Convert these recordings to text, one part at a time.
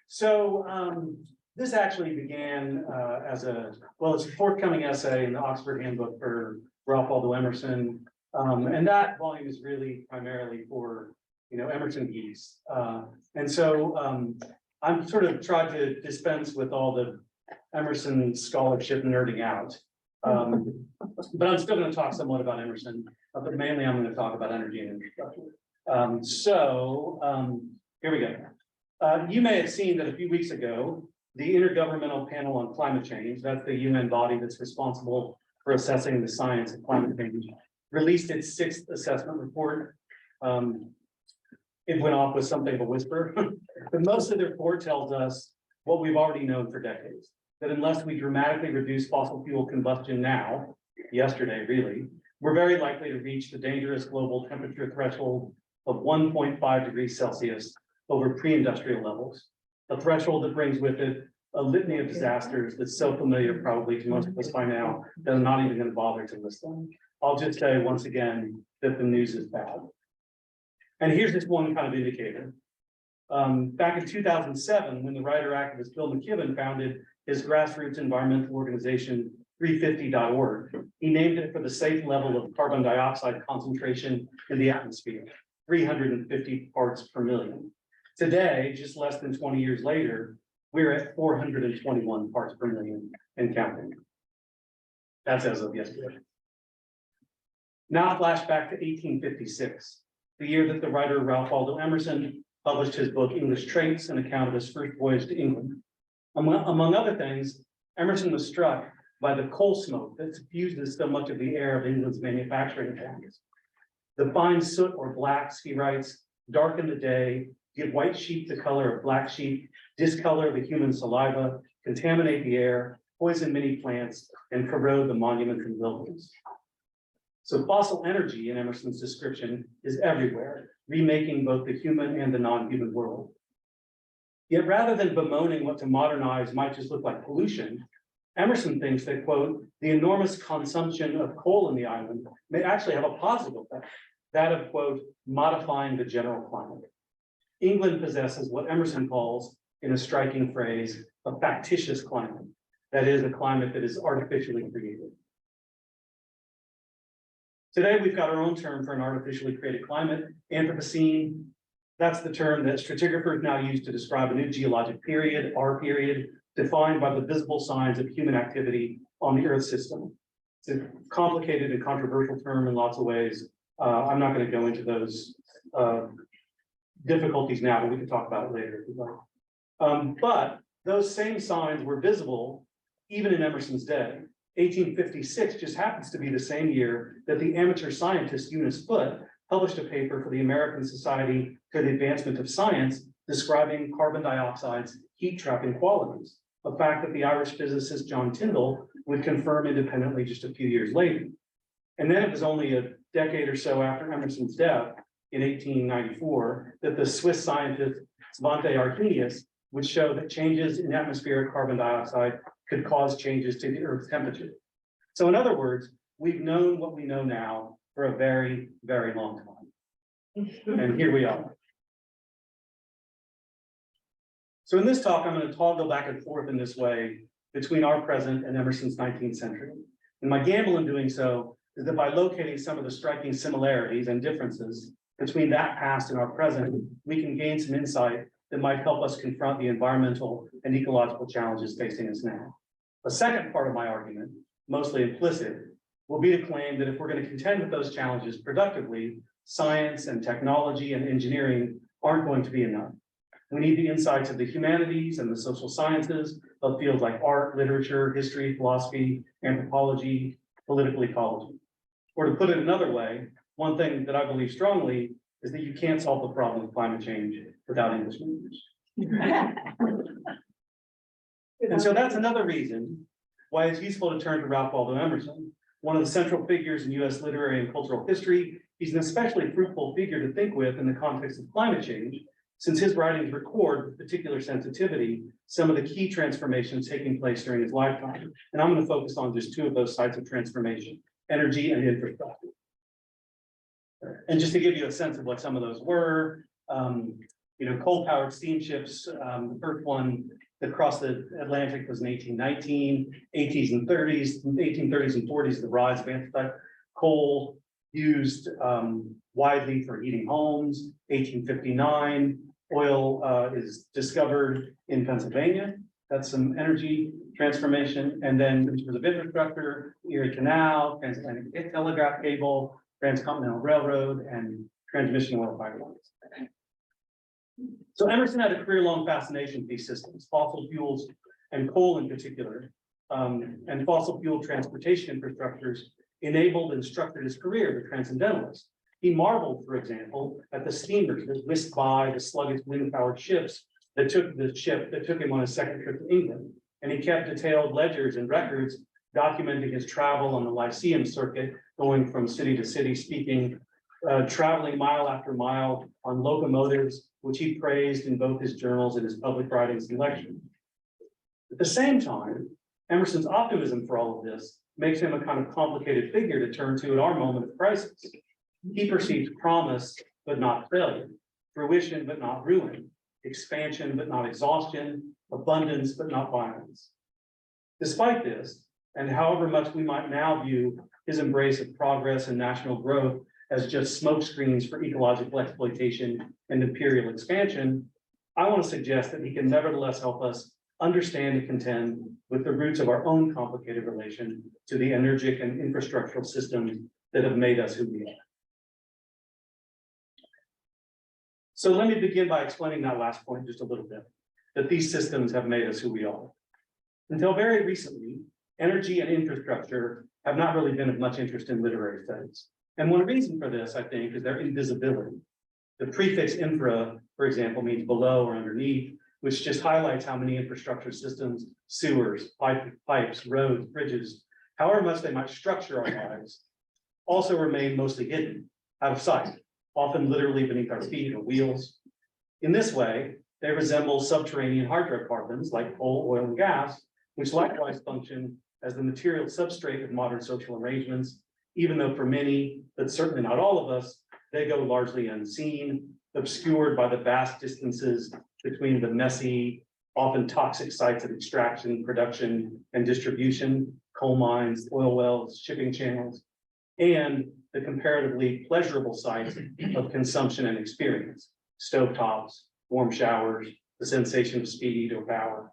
So this actually began as it's a forthcoming essay in the Oxford Handbook for Ralph Waldo Emerson. And that volume is really primarily for, Emerson geeks. And so I'm sort of trying to dispense with all the Emerson scholarship nerding out. But I'm still going to talk somewhat about Emerson, but mainly I'm going to talk about energy and infrastructure. Here we go. You may have seen that a few weeks ago, the Intergovernmental Panel on Climate Change, that's the UN body that's responsible for assessing the science of climate change, released its 6th assessment report. It went off with something of a whisper, but most of the report tells us what we've already known for decades, that unless we dramatically reduce fossil fuel combustion now, yesterday really, we're very likely to reach the dangerous global temperature threshold of 1.5 degrees Celsius over pre-industrial levels, a threshold that brings with it a litany of disasters that's so familiar probably to most of us by now that I'm not even going to bother to list them. I'll just say once again that the news is bad. And here's just one kind of indicator. Back in 2007, when the writer-activist Bill McKibben founded his grassroots environmental organization 350.org, he named it for the safe level of carbon dioxide concentration in the atmosphere, 350 parts per million. Today, just less than 20 years later, we're at 421 parts per million and counting. That's as of yesterday. Now flash back to 1856, the year that the writer Ralph Waldo Emerson published his book, English Traits, an account of his first voyage to England. Among other things, Emerson was struck by the coal smoke that diffuses so much of the air of England's manufacturing towns. The fine soot or blacks, he writes, darken the day, give white sheep the color of black sheep, discolor the human saliva, contaminate the air, poison many plants, and corrode the monuments and buildings. So fossil energy in Emerson's description is everywhere, remaking both the human and the non-human world. Yet rather than bemoaning what to modernize might just look like pollution, Emerson thinks that, quote, the enormous consumption of coal in the island may actually have a positive effect, that of, quote, modifying the general climate. England possesses what Emerson calls, in a striking phrase, a factitious climate. That is, a climate that is artificially created. Today, we've got our own term for an artificially created climate, Anthropocene. That's the term that stratigraphers now use to describe a new geologic period, our period, defined by the visible signs of human activity on the Earth system. It's a complicated and controversial term in lots of ways. I'm not going to go into those difficulties now, but we can talk about it later if you'd like. But those same signs were visible even in Emerson's day. 1856 just happens to be the same year that the amateur scientist Eunice Foote published a paper for the American Society for the Advancement of Science describing carbon dioxide's heat-trapping qualities, a fact that the Irish physicist John Tyndall would confirm independently just a few years later. And then it was only a decade or so after Emerson's death in 1894 that the Swiss scientist Svante Arrhenius would show that changes in atmospheric carbon dioxide could cause changes to the Earth's temperature. So in other words, we've known what we know now for a very, very long time. And here we are. So in this talk, I'm going to toggle back and forth in this way between our present and Emerson's 19th century. And my gamble in doing so is that by locating some of the striking similarities and differences between that past and our present, we can gain some insight that might help us confront the environmental and ecological challenges facing us now. A second part of my argument, mostly implicit, will be to claim that if we're going to contend with those challenges productively, science and technology and engineering aren't going to be enough. We need the insights of the humanities and the social sciences of fields like art, literature, history, philosophy, anthropology, political ecology. Or to put it another way, one thing that I believe strongly is that you can't solve the problem of climate change without English language. And so that's another reason why it's useful to turn to Ralph Waldo Emerson, one of the central figures in US literary and cultural history. He's an especially fruitful figure to think with in the context of climate change, since his writings record with particular sensitivity some of the key transformations taking place during his lifetime. And I'm going to focus on just two of those sites of transformation, energy and infrastructure. And just to give you a sense of what some of those were, coal-powered steamships, the first one that crossed the Atlantic was in 1819, 1830s and 40s, the rise of anthracite coal used widely for heating homes. 1859, oil is discovered in Pennsylvania. That's some energy transformation. And then in terms of infrastructure, Erie Canal, transatlantic telegraph cable, transcontinental railroad, and transmission oil pipelines. So Emerson had a career-long fascination with these systems, fossil fuels and coal in particular, and fossil fuel transportation infrastructures enabled and structured his career, the transcendentalist. He marveled, for example, at the steamers that whisked by the sluggish wind-powered ships that took him on his second trip to England. And he kept detailed ledgers and records documenting his travel on the Lyceum circuit, going from city to city, traveling mile after mile on locomotives, which he praised in both his journals and his public writings and lectures. At the same time, Emerson's optimism for all of this makes him a kind of complicated figure to turn to at our moment of crisis. He perceives promise, but not failure, fruition, but not ruin, expansion, but not exhaustion, abundance, but not violence. Despite this, and however much we might now view his embrace of progress and national growth as just smokescreens for ecological exploitation and imperial expansion, I want to suggest that he can nevertheless help us understand and contend with the roots of our own complicated relation to the energetic and infrastructural systems that have made us who we are. So let me begin by explaining that last point just a little bit, that these systems have made us who we are. Until very recently, energy and infrastructure have not really been of much interest in literary studies. And one reason for this, I think, is their invisibility. The prefix infra, for example, means below or underneath, which just highlights how many infrastructure systems, sewers, pipes, roads, bridges, however much they might structure our lives, also remain mostly hidden, out of sight, often literally beneath our feet or wheels. In this way, they resemble subterranean hydrocarbons like coal, oil, and gas, which likewise function as the material substrate of modern social arrangements, even though for many, but certainly not all of us, they go largely unseen, obscured by the vast distances between the messy, often toxic sites of extraction, production, and distribution, coal mines, oil wells, shipping channels, and the comparatively pleasurable sites of consumption and experience, stovetops, warm showers, the sensation of speed or power.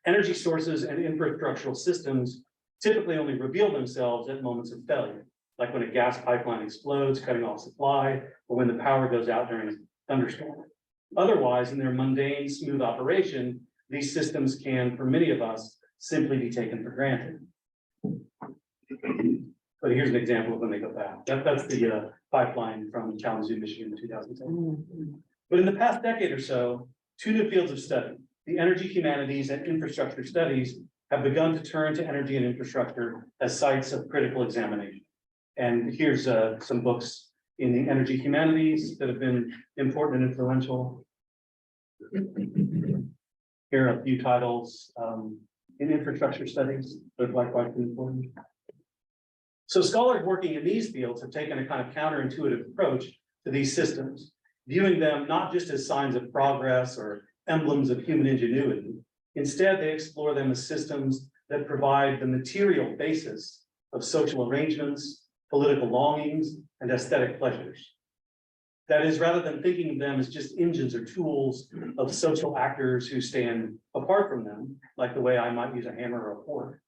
Energy sources and infrastructural systems typically only reveal themselves at moments of failure, like when a gas pipeline explodes, cutting off supply, or when the power goes out during a thunderstorm. Otherwise, in their mundane, smooth operation, these systems can, for many of us, simply be taken for granted. But here's an example of when they go bad. That's the pipeline from Kalamazoo, Michigan in 2010. But in the past decade or so, two new fields of study, the energy humanities and infrastructure studies, have begun to turn to energy and infrastructure as sites of critical examination. And here's some books in the energy humanities that have been important and influential. Here are a few titles in infrastructure studies that have likewise been important. So scholars working in these fields have taken a kind of counterintuitive approach to these systems, viewing them not just as signs of progress or emblems of human ingenuity. Instead, they explore them as systems that provide the material basis of social arrangements, political longings, and aesthetic pleasures. That is, rather than thinking of them as just engines or tools of social actors who stand apart from them, like the way I might use a hammer or a fork.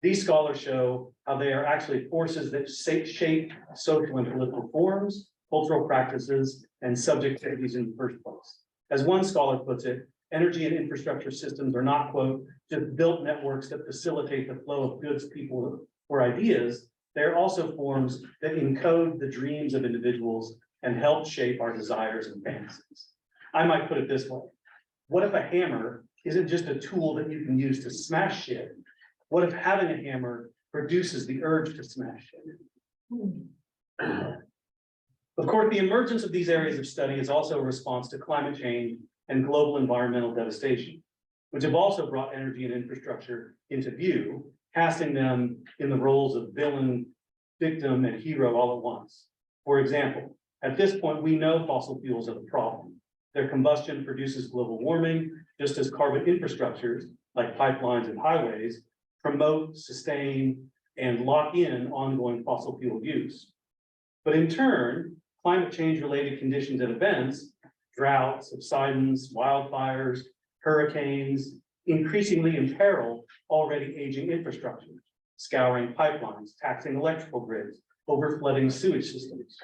These scholars show how they are actually forces that shape social and political forms, cultural practices, and subjectivities in the first place. As one scholar puts it, energy and infrastructure systems are not, quote, just built networks that facilitate the flow of goods, people, or ideas. They are also forms that encode the dreams of individuals and help shape our desires and fantasies. I might put it this way. What if a hammer isn't just a tool that you can use to smash shit? What if having a hammer produces the urge to smash shit? Of course, the emergence of these areas of study is also a response to climate change and global environmental devastation, which have also brought energy and infrastructure into view, casting them in the roles of villain, victim, and hero all at once. For example, at this point, we know fossil fuels are the problem. Their combustion produces global warming, just as carbon infrastructures, like pipelines and highways, promote, sustain, and lock in ongoing fossil fuel use. But in turn, climate change-related conditions and events, droughts, subsidence, wildfires, hurricanes, increasingly imperil already aging infrastructure, scouring pipelines, taxing electrical grids, overflooding sewage systems.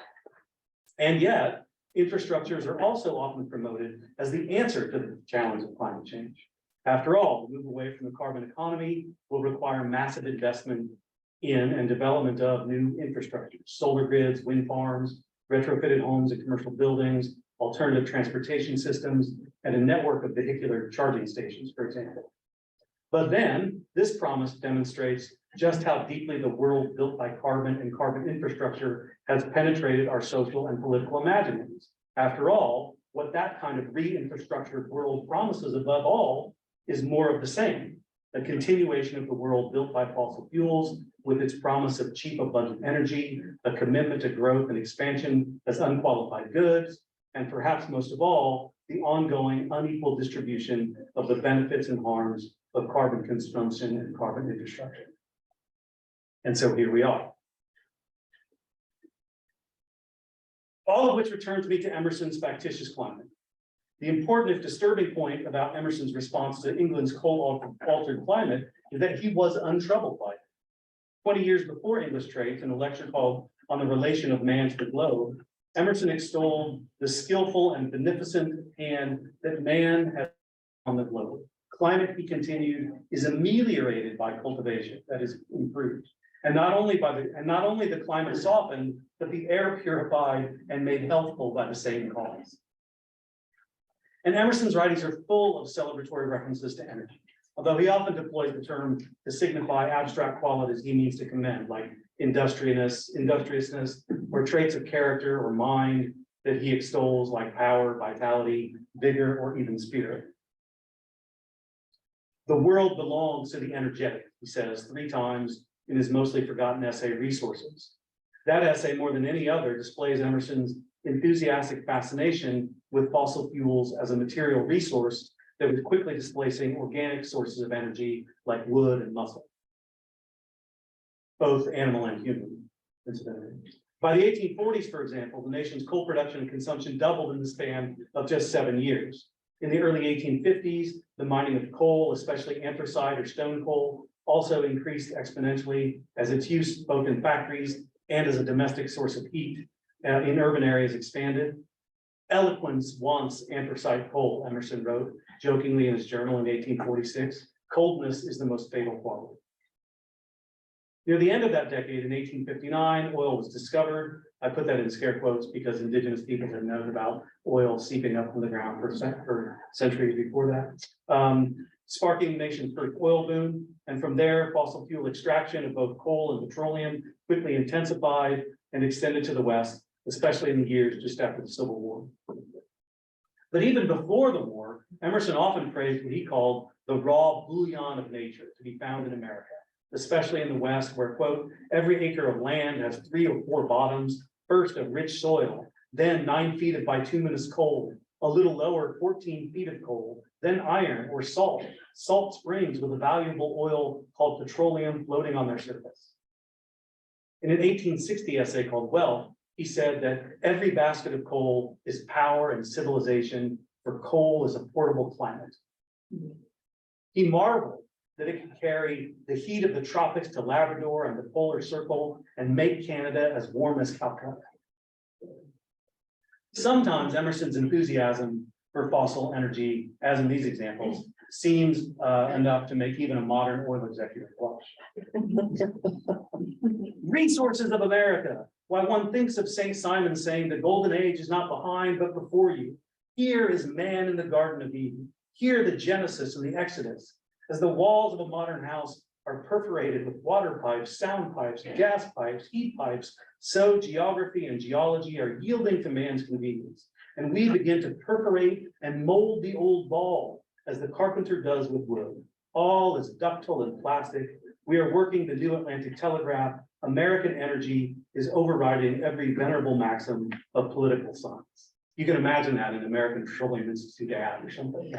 And yet, infrastructures are also often promoted as the answer to the challenge of climate change. After all, the move away from the carbon economy will require massive investment in and development of new infrastructure, solar grids, wind farms, retrofitted homes and commercial buildings, alternative transportation systems, and a network of vehicular charging stations, for example. But then, this promise demonstrates just how deeply the world built by carbon and carbon infrastructure has penetrated our social and political imaginings. After all, what that kind of re-infrastructured world promises above all is more of the same, a continuation of the world built by fossil fuels with its promise of cheap, abundant energy, a commitment to growth and expansion as unqualified goods, and perhaps most of all, the ongoing unequal distribution of the benefits and harms of carbon consumption and carbon infrastructure. And so here we are. All of which returns me to Emerson's factitious climate. The important, if disturbing, point about Emerson's response to England's coal-altered climate is that he was untroubled by it. 20 years before English traits, in a lecture called On the Relation of Man to the Globe, Emerson extolled the skillful and beneficent hand that man has on the globe. Climate, he continued, is ameliorated by cultivation, that is improved. And not only the climate softened, but the air purified and made healthful by the same cause. And Emerson's writings are full of celebratory references to energy, although he often deploys the term to signify abstract qualities he means to commend, like industriousness, or traits of character or mind that he extols, like power, vitality, vigor, or even spirit. The world belongs to the energetic, he says 3 times in his mostly forgotten essay, Resources. That essay, more than any other, displays Emerson's enthusiastic fascination with fossil fuels as a material resource that was quickly displacing organic sources of energy like wood and muscle, both animal and human, incidentally. By the 1840s, for example, the nation's coal production and consumption doubled in the span of just 7 years. In the early 1850s, the mining of coal, especially anthracite or stone coal, also increased exponentially as its use both in factories and as a domestic source of heat in urban areas expanded. Eloquence wants anthracite coal, Emerson wrote jokingly in his journal in 1846. Coldness is the most fatal quality. Near the end of that decade, in 1859, oil was discovered. I put that in scare quotes because indigenous people had known about oil seeping up from the ground for centuries before that. Sparking the nation's first oil boom. And from there, fossil fuel extraction of both coal and petroleum quickly intensified and extended to the West, especially in the years just after the Civil War. But even before the war, Emerson often praised what he called the raw bouillon of nature to be found in America, especially in the West, where, quote, every acre of land has 3 or 4 bottoms, first of rich soil, then 9 feet of bituminous coal, a little lower 14 feet of coal, then iron or salt springs with a valuable oil called petroleum floating on their surface. In an 1860 essay called Wealth, he said that every basket of coal is power and civilization, for coal is a portable climate. He marveled that it could carry the heat of the tropics to Labrador and the polar circle and make Canada as warm as Calcutta. Sometimes Emerson's enthusiasm for fossil energy, as in these examples, seems enough to make even a modern oil executive blush. Resources of America. Why, one thinks of St. Simon saying the golden age is not behind, but before you. Here is man in the Garden of Eden. Here the Genesis and the Exodus. As the walls of a modern house are perforated with water pipes, sound pipes, gas pipes, heat pipes, so geography and geology are yielding to man's convenience. And we begin to perforate and mold the old ball as the carpenter does with wood. All is ductile and plastic. We are working the new Atlantic Telegraph. American energy is overriding every venerable maxim of political science. You can imagine that in American Petroleum Institute ad or something.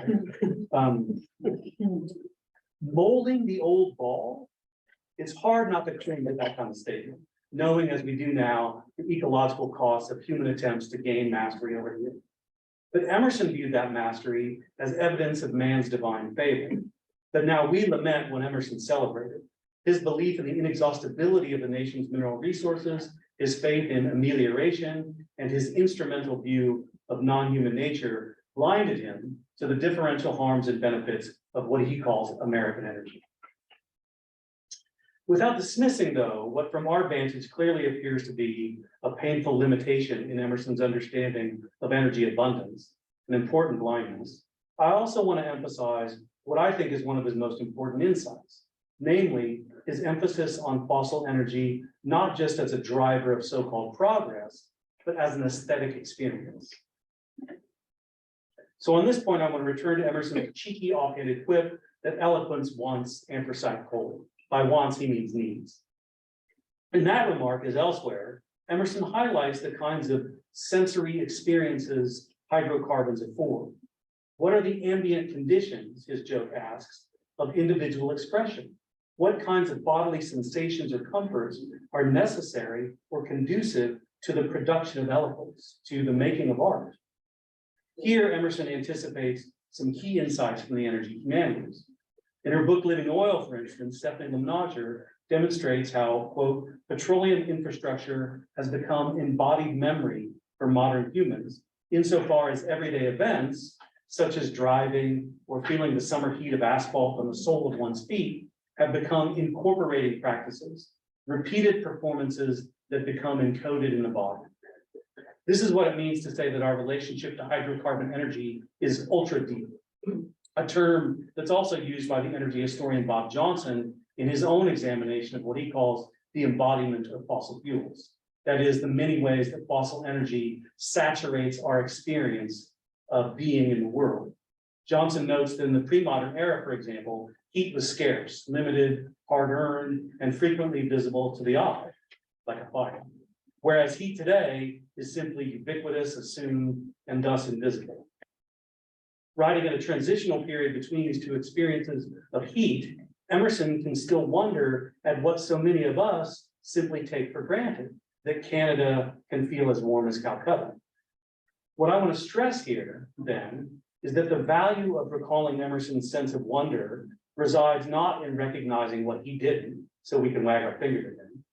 Molding the old ball, it's hard not to cling to that kind of statement, knowing as we do now, the ecological costs of human attempts to gain mastery over here. But Emerson viewed that mastery as evidence of man's divine favor, that now we lament when Emerson celebrated. His belief in the inexhaustibility of the nation's mineral resources, his faith in amelioration, and his instrumental view of non-human nature blinded him to the differential harms and benefits of what he calls American energy. Without dismissing, though, what from our vantage clearly appears to be a painful limitation in Emerson's understanding of energy abundance, an important blindness, I also want to emphasize what I think is one of his most important insights, namely his emphasis on fossil energy, not just as a driver of so-called progress, but as an aesthetic experience. So on this point, I want to return to Emerson's cheeky offhanded quip that eloquence wants anthracite coal. By wants, he means needs. In that remark, as elsewhere, Emerson highlights the kinds of sensory experiences hydrocarbons afford. What are the ambient conditions, his joke asks, of individual expression? What kinds of bodily sensations or comforts are necessary or conducive to the production of eloquence, to the making of art? Here, Emerson anticipates some key insights from the energy humanities. In her book, Living Oil, for instance, Stephanie Lemnager demonstrates how, quote, petroleum infrastructure has become embodied memory for modern humans, insofar as everyday events, such as driving or feeling the summer heat of asphalt on the sole of one's feet, have become incorporating practices, repeated performances that become encoded in the body. This is what it means to say that our relationship to hydrocarbon energy is ultra deep, a term that's also used by the energy historian Bob Johnson in his own examination of what he calls the embodiment of fossil fuels. That is, the many ways that fossil energy saturates our experience of being in the world. Johnson notes that in the pre-modern era, for example, heat was scarce, limited, hard-earned, and frequently visible to the eye, like a fire. Whereas heat today is simply ubiquitous, assumed, and thus invisible. Writing at a transitional period between these two experiences of heat, Emerson can still wonder at what so many of us simply take for granted, that Canada can feel as warm as Calcutta. What I want to stress here, then, is that the value of recalling Emerson's sense of wonder resides not in recognizing what he didn't, so we can wag our finger at him,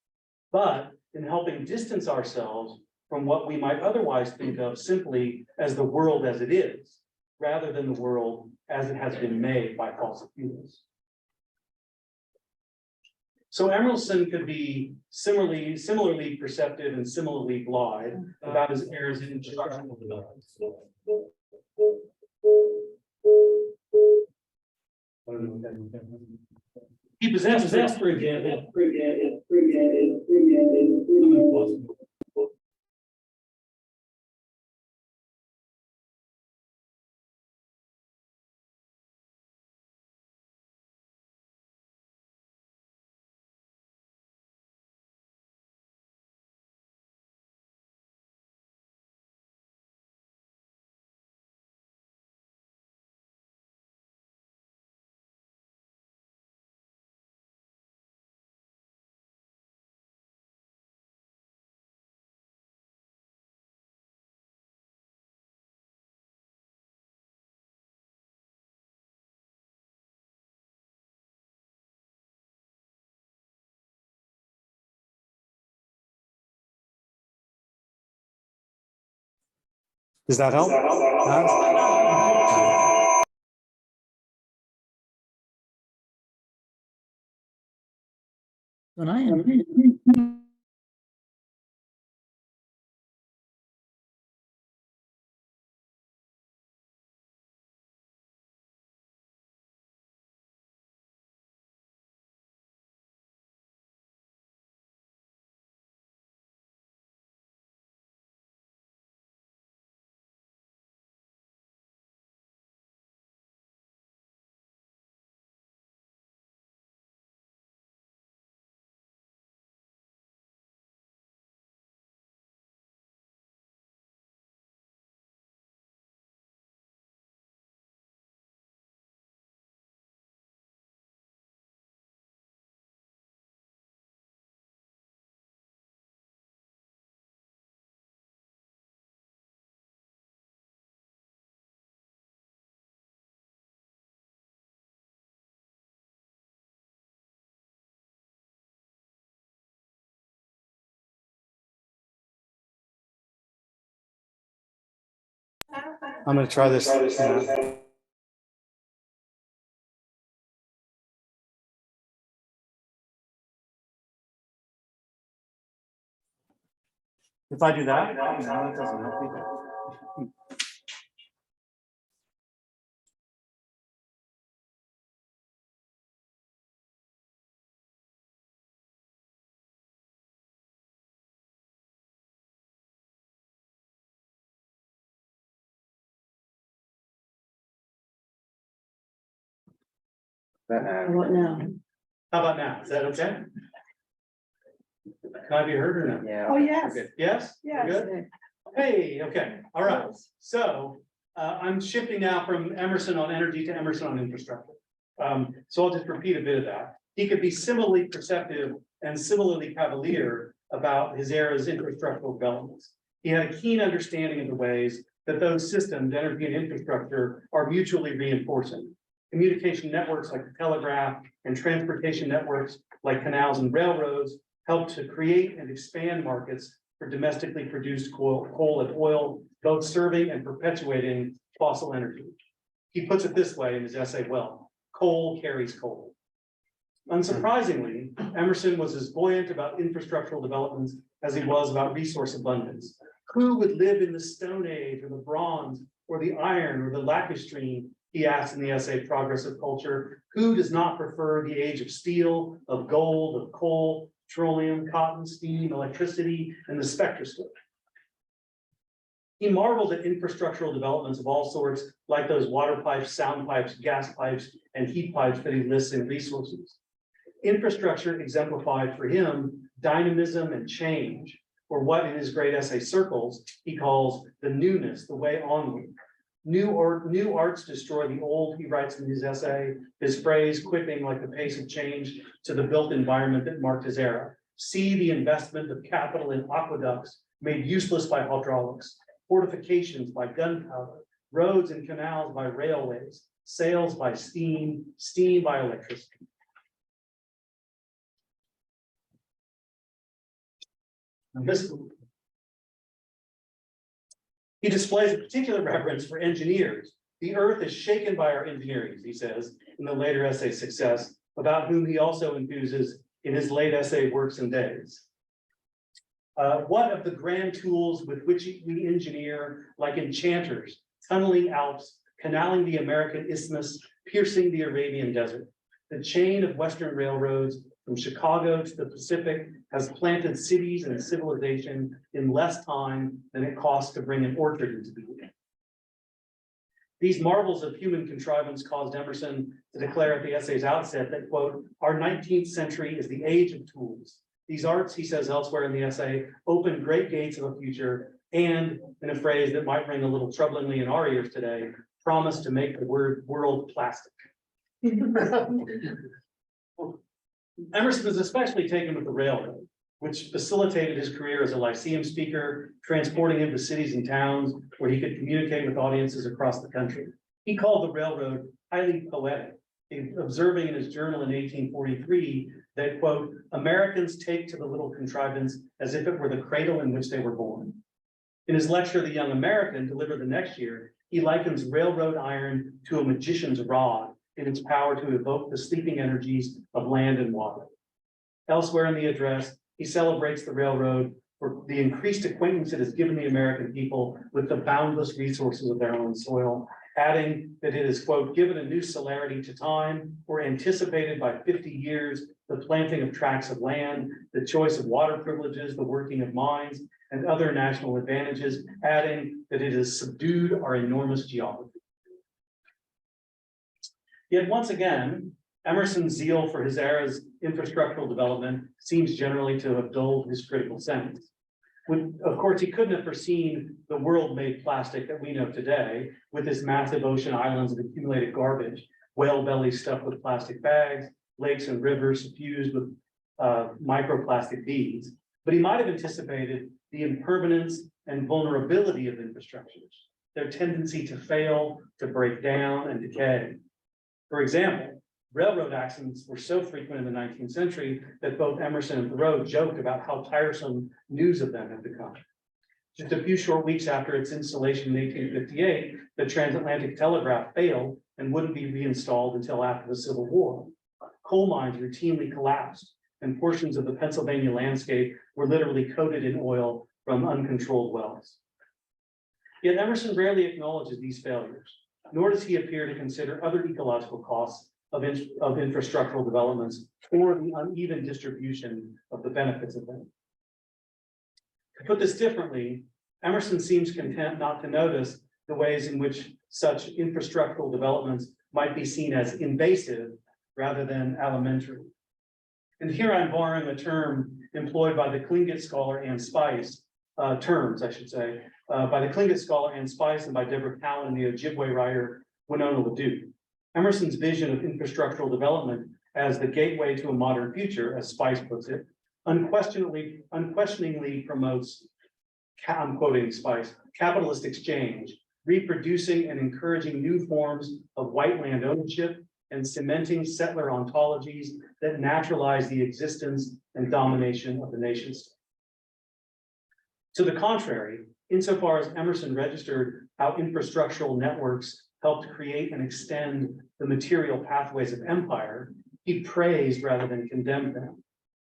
but in helping distance ourselves from what we might otherwise think of simply as the world as it is, rather than the world as it has been made by fossil fuels. So Emerson could be similarly perceptive and similarly blithe about his errors in instructional development. He possessed, for example, Does that help? When I am I'm going to try this. If I do that, no, it doesn't help either. What now? How about now? Is that okay? Can I be heard or no? Yeah. Oh, yes, Okay. Yes? We're yes. good? Hey, okay, all right. So I'm shifting now from Emerson on energy to Emerson on infrastructure. So I'll just repeat a bit of that. He could be similarly perceptive and similarly cavalier about his era's infrastructural developments. He had a keen understanding of the ways that those systems, energy and infrastructure, are mutually reinforcing. Communication networks like the telegraph and transportation networks like canals and railroads help to create and expand markets for domestically produced coal and oil, both serving and perpetuating fossil energy. He puts it this way in his essay, well, coal carries coal. Unsurprisingly, Emerson was as buoyant about infrastructural developments as he was about resource abundance. Who would live in the Stone Age or the Bronze or the Iron or the Lacustrine? He asks in the essay, Progress of Culture. Who does not prefer the age of steel, of gold, of coal, petroleum, cotton, steam, electricity, and the spectroscope? He marveled at infrastructural developments of all sorts, like those water pipes, sound pipes, gas pipes, and heat pipes that he lists in Resources. Infrastructure exemplified for him dynamism and change, or what in his great essay Circles, he calls the newness, the way onward. New arts destroy the old, he writes in his essay, his phrase quipping like the pace of change to the built environment that marked his era. See the investment of capital in aqueducts made useless by hydraulics, fortifications by gunpowder, roads and canals by railways, sails by steam, steam by electricity. And he displays a particular reverence for engineers. The earth is shaken by our engineers, he says in the later essay Success, about whom he also enthuses in his late essay Works and Days. What of the grand tools with which we engineer, like enchanters, tunneling Alps, canaling the American Isthmus, piercing the Arabian Desert? The chain of Western railroads from Chicago to the Pacific has planted cities and civilization in less time than it costs to bring an orchard into being. These marvels of human contrivance caused Emerson to declare at the essay's outset that, quote, our 19th century is the age of tools. These arts, he says elsewhere in the essay, open great gates of a future and, in a phrase that might ring a little troublingly in our ears today, promise to make the world plastic. Emerson was especially taken with the railroad, which facilitated his career as a lyceum speaker, transporting him to cities and towns where he could communicate with audiences across the country. He called the railroad highly poetic, observing in his journal in 1843 that, quote, Americans take to the little contrivance as if it were the cradle in which they were born. In his lecture, The Young American, delivered the next year, he likens railroad iron to a magician's rod in its power to evoke the sleeping energies of land and water. Elsewhere in the address, he celebrates the railroad for the increased acquaintance it has given the American people with the boundless resources of their own soil, adding that it has, quote, given a new celerity to time, or anticipated by 50 years, the planting of tracts of land, the choice of water privileges, the working of mines, and other national advantages, adding that it has subdued our enormous geography. Yet once again, Emerson's zeal for his era's infrastructural development seems generally to have dulled his critical sense. Of course, he couldn't have foreseen the world-made plastic that we know today, with its massive ocean islands of accumulated garbage, whale bellies stuffed with plastic bags, lakes and rivers suffused with microplastic beads. But he might have anticipated the impermanence and vulnerability of infrastructures, their tendency to fail, to break down, and decay. For example, railroad accidents were so frequent in the 19th century that both Emerson and Thoreau joked about how tiresome news of them had become. Just a few short weeks after its installation in 1858, the transatlantic telegraph failed and wouldn't be reinstalled until after the Civil War. Coal mines routinely collapsed, and portions of the Pennsylvania landscape were literally coated in oil from uncontrolled wells. Yet Emerson rarely acknowledges these failures, nor does he appear to consider other ecological costs of infrastructural developments or the uneven distribution of the benefits of them. To put this differently, Emerson seems content not to notice the ways in which such infrastructural developments might be seen as invasive rather than alimentary. And here I'm borrowing a term employed by the Tlingit scholar Anne Spice, terms, I should say, by the Tlingit scholar Anne Spice and by Deborah Cowan and the Ojibwe writer Winona LaDuke. Emerson's vision of infrastructural development as the gateway to a modern future, as Spice puts it, unquestioningly promotes, I'm quoting Spice, capitalist exchange, reproducing and encouraging new forms of white land ownership and cementing settler ontologies that naturalize the existence and domination of the nation state. To the contrary, insofar as Emerson registered how infrastructural networks helped create and extend the material pathways of empire, he praised rather than condemned them.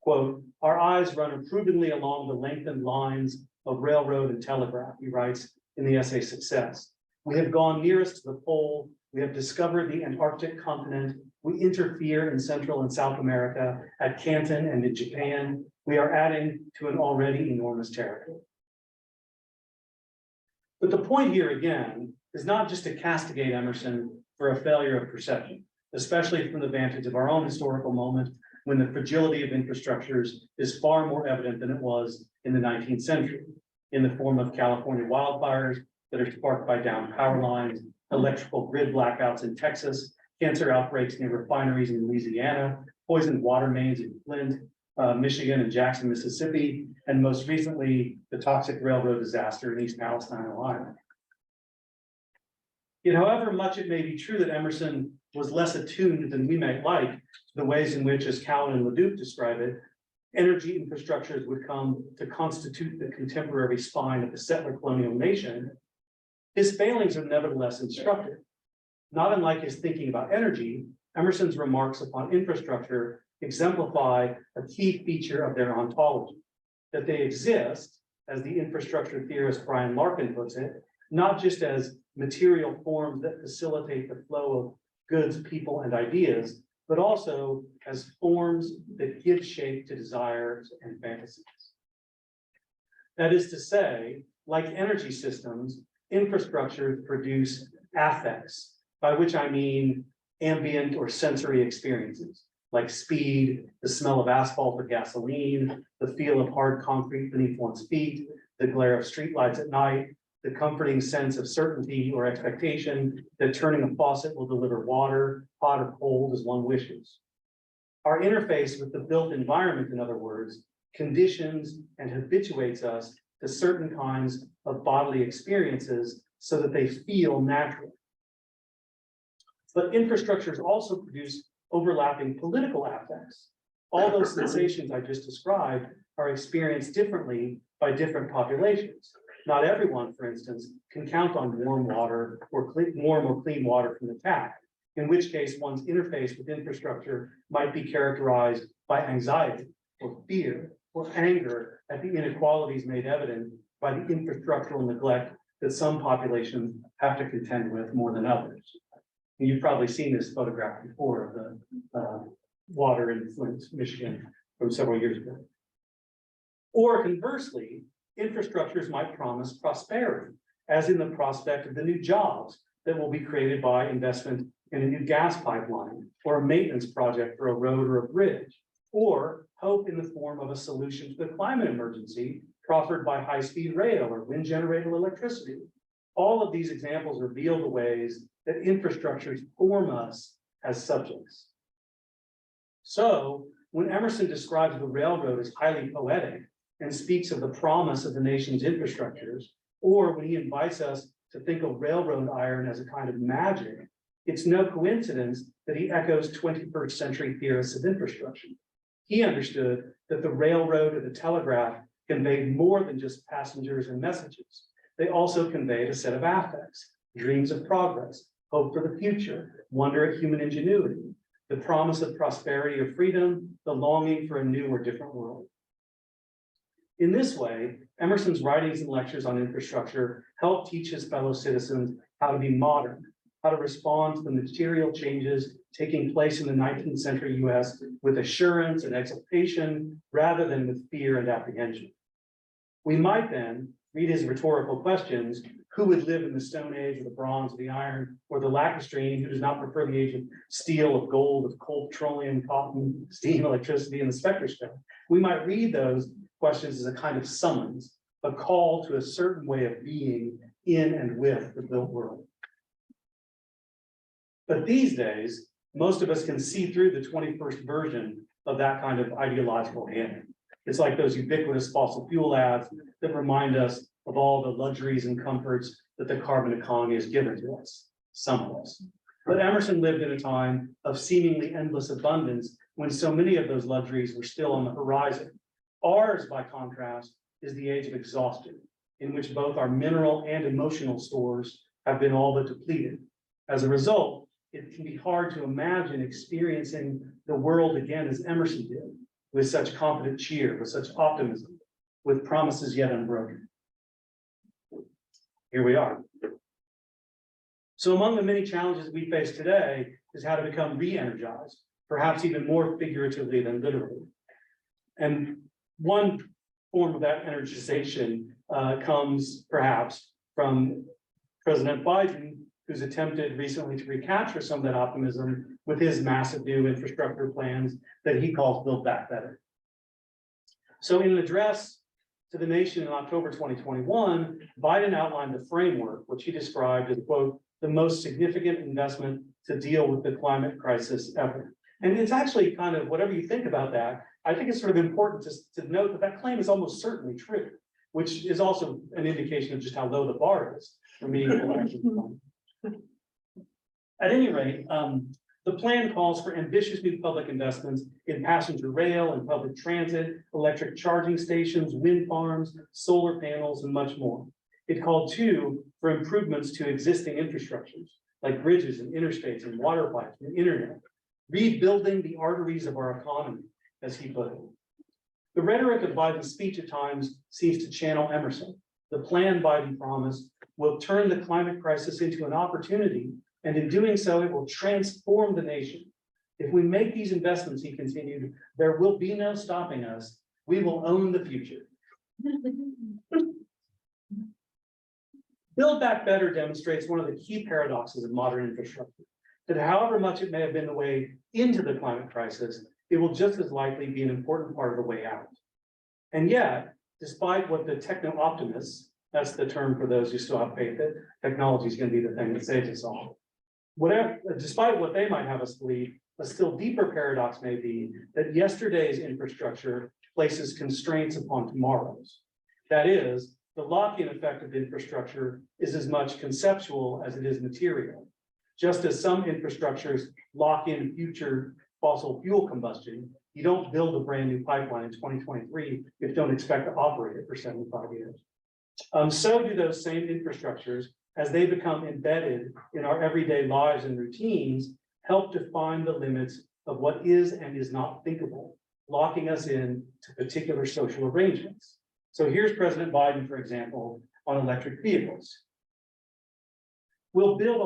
Quote, "Our eyes run approvingly along the lengthened lines of railroad and telegraph," he writes in the essay Success. "We have gone nearest to the pole. We have discovered the Antarctic continent. We interfere in Central and South America, at Canton and in Japan. We are adding to an already enormous territory." But the point here again is not just to castigate Emerson for a failure of perception, especially from the vantage of our own historical moment when the fragility of infrastructures is far more evident than it was in the 19th century, in the form of California wildfires that are sparked by downed power lines, electrical grid blackouts in Texas, cancer outbreaks near refineries in Louisiana, poisoned water mains in Flint, Michigan and Jackson, Mississippi, and most recently, the toxic railroad disaster in East Palestine, Ohio. Yet, however much it may be true that Emerson was less attuned than we might like to the ways in which, as Cowan and LaDuke describe it, energy infrastructures would come to constitute the contemporary spine of the settler colonial nation, his failings are nevertheless instructive. Not unlike his thinking about energy, Emerson's remarks upon infrastructure exemplify a key feature of their ontology, that they exist, as the infrastructure theorist Brian Larkin puts it, not just as material forms that facilitate the flow of goods, people, and ideas, but also as forms that give shape to desires and fantasies. That is to say, like energy systems, infrastructures produce affects, by which I mean ambient or sensory experiences, like speed, the smell of asphalt or gasoline, the feel of hard concrete beneath one's feet, the glare of streetlights at night, the comforting sense of certainty or expectation that turning a faucet will deliver water, hot or cold as one wishes. Our interface with the built environment, in other words, conditions and habituates us to certain kinds of bodily experiences so that they feel natural. But infrastructures also produce overlapping political affects. All those sensations I just described are experienced differently by different populations. Not everyone, for instance, can count on warm water or warm or clean water from the tap, in which case one's interface with infrastructure might be characterized by anxiety or fear or anger at the inequalities made evident by the infrastructural neglect that some populations have to contend with more than others. And you've probably seen this photograph before of the water in Flint, Michigan from several years ago. Or conversely, infrastructures might promise prosperity, as in the prospect of the new jobs that will be created by investment in a new gas pipeline or a maintenance project for a road or a bridge, or hope in the form of a solution to the climate emergency proffered by high-speed rail or wind-generated electricity. All of these examples reveal the ways that infrastructures form us as subjects. So, when Emerson describes the railroad as highly poetic and speaks of the promise of the nation's infrastructures, or when he invites us to think of railroad iron as a kind of magic, it's no coincidence that he echoes 21st century theorists of infrastructure. He understood that the railroad or the telegraph conveyed more than just passengers and messages. They also conveyed a set of affects, dreams of progress, hope for the future, wonder at human ingenuity, the promise of prosperity or freedom, the longing for a new or different world. In this way, Emerson's writings and lectures on infrastructure help teach his fellow citizens how to be modern, how to respond to the material changes taking place in the 19th century US with assurance and exultation rather than with fear and apprehension. We might then read his rhetorical questions: who would live in the Stone Age, or the Bronze, or the Iron, or the Lacustrine, who does not prefer the age of steel, of gold, of coal, petroleum, cotton, steam, electricity, and the spectroscope? We might read those questions as a kind of summons, a call to a certain way of being in and with the built world. But these days, most of us can see through the 21st version of that kind of ideological hand. It's like those ubiquitous fossil fuel ads that remind us of all the luxuries and comforts that the carbon economy has given to us, some of us. But Emerson lived in a time of seemingly endless abundance when so many of those luxuries were still on the horizon. Ours, by contrast, is the age of exhaustion, in which both our mineral and emotional stores have been all but depleted. As a result, it can be hard to imagine experiencing the world again as Emerson did, with such confident cheer, with such optimism, with promises yet unbroken. Here we are. So among the many challenges we face today is how to become re-energized, perhaps even more figuratively than literally. And one form of that energization comes perhaps from President Biden, who's attempted recently to recapture some of that optimism with his massive new infrastructure plans that he calls Build Back Better. So in an address to the nation in October 2021, Biden outlined the framework, which he described as, quote, the most significant investment to deal with the climate crisis ever. And it's actually kind of, whatever you think about that, I think it's sort of important to note that that claim is almost certainly true, which is also an indication of just how low the bar is for meaningful action. At any rate, the plan calls for ambitious new public investments in passenger rail and public transit, electric charging stations, wind farms, solar panels, and much more. It called too for improvements to existing infrastructures like bridges and interstates and water pipes and internet, rebuilding the arteries of our economy, as he put it. The rhetoric of Biden's speech at times seems to channel Emerson. The plan Biden promised will turn the climate crisis into an opportunity, and in doing so, it will transform the nation. If we make these investments, he continued, there will be no stopping us. We will own the future. Build Back Better demonstrates one of the key paradoxes of modern infrastructure, that however much it may have been the way into the climate crisis, it will just as likely be an important part of the way out. And yet, despite what the techno-optimists, that's the term for those who still have faith that technology is going to be the thing that saves us all. Despite what they might have us believe, a still deeper paradox may be that yesterday's infrastructure places constraints upon tomorrow's. That is, the lock-in effect of infrastructure is as much conceptual as it is material. Just as some infrastructures lock in future fossil fuel combustion, you don't build a brand new pipeline in 2023 if you don't expect to operate it for 75 years. So do those same infrastructures, as they become embedded in our everyday lives and routines, help define the limits of what is and is not thinkable, locking us in to particular social arrangements. So here's President Biden, for example, on electric vehicles. We'll build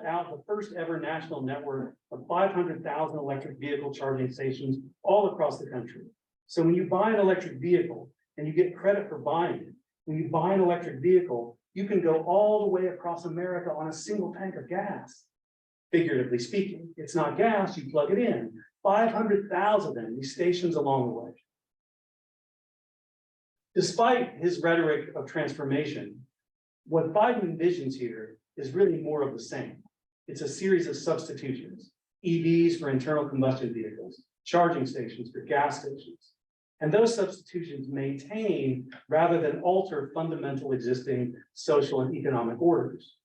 out the first ever national network of 500,000 electric vehicle charging stations all across the country. So when you buy an electric vehicle and you get credit for buying it, when you buy an electric vehicle, you can go all the way across America on a single tank of gas. Figuratively speaking, it's not gas, you plug it in. 500,000 of them, these stations along the way. Despite his rhetoric of transformation, what Biden envisions here is really more of the same. It's a series of substitutions: EVs for internal combustion vehicles, charging stations for gas stations. And those substitutions maintain rather than alter fundamental existing social and economic orders.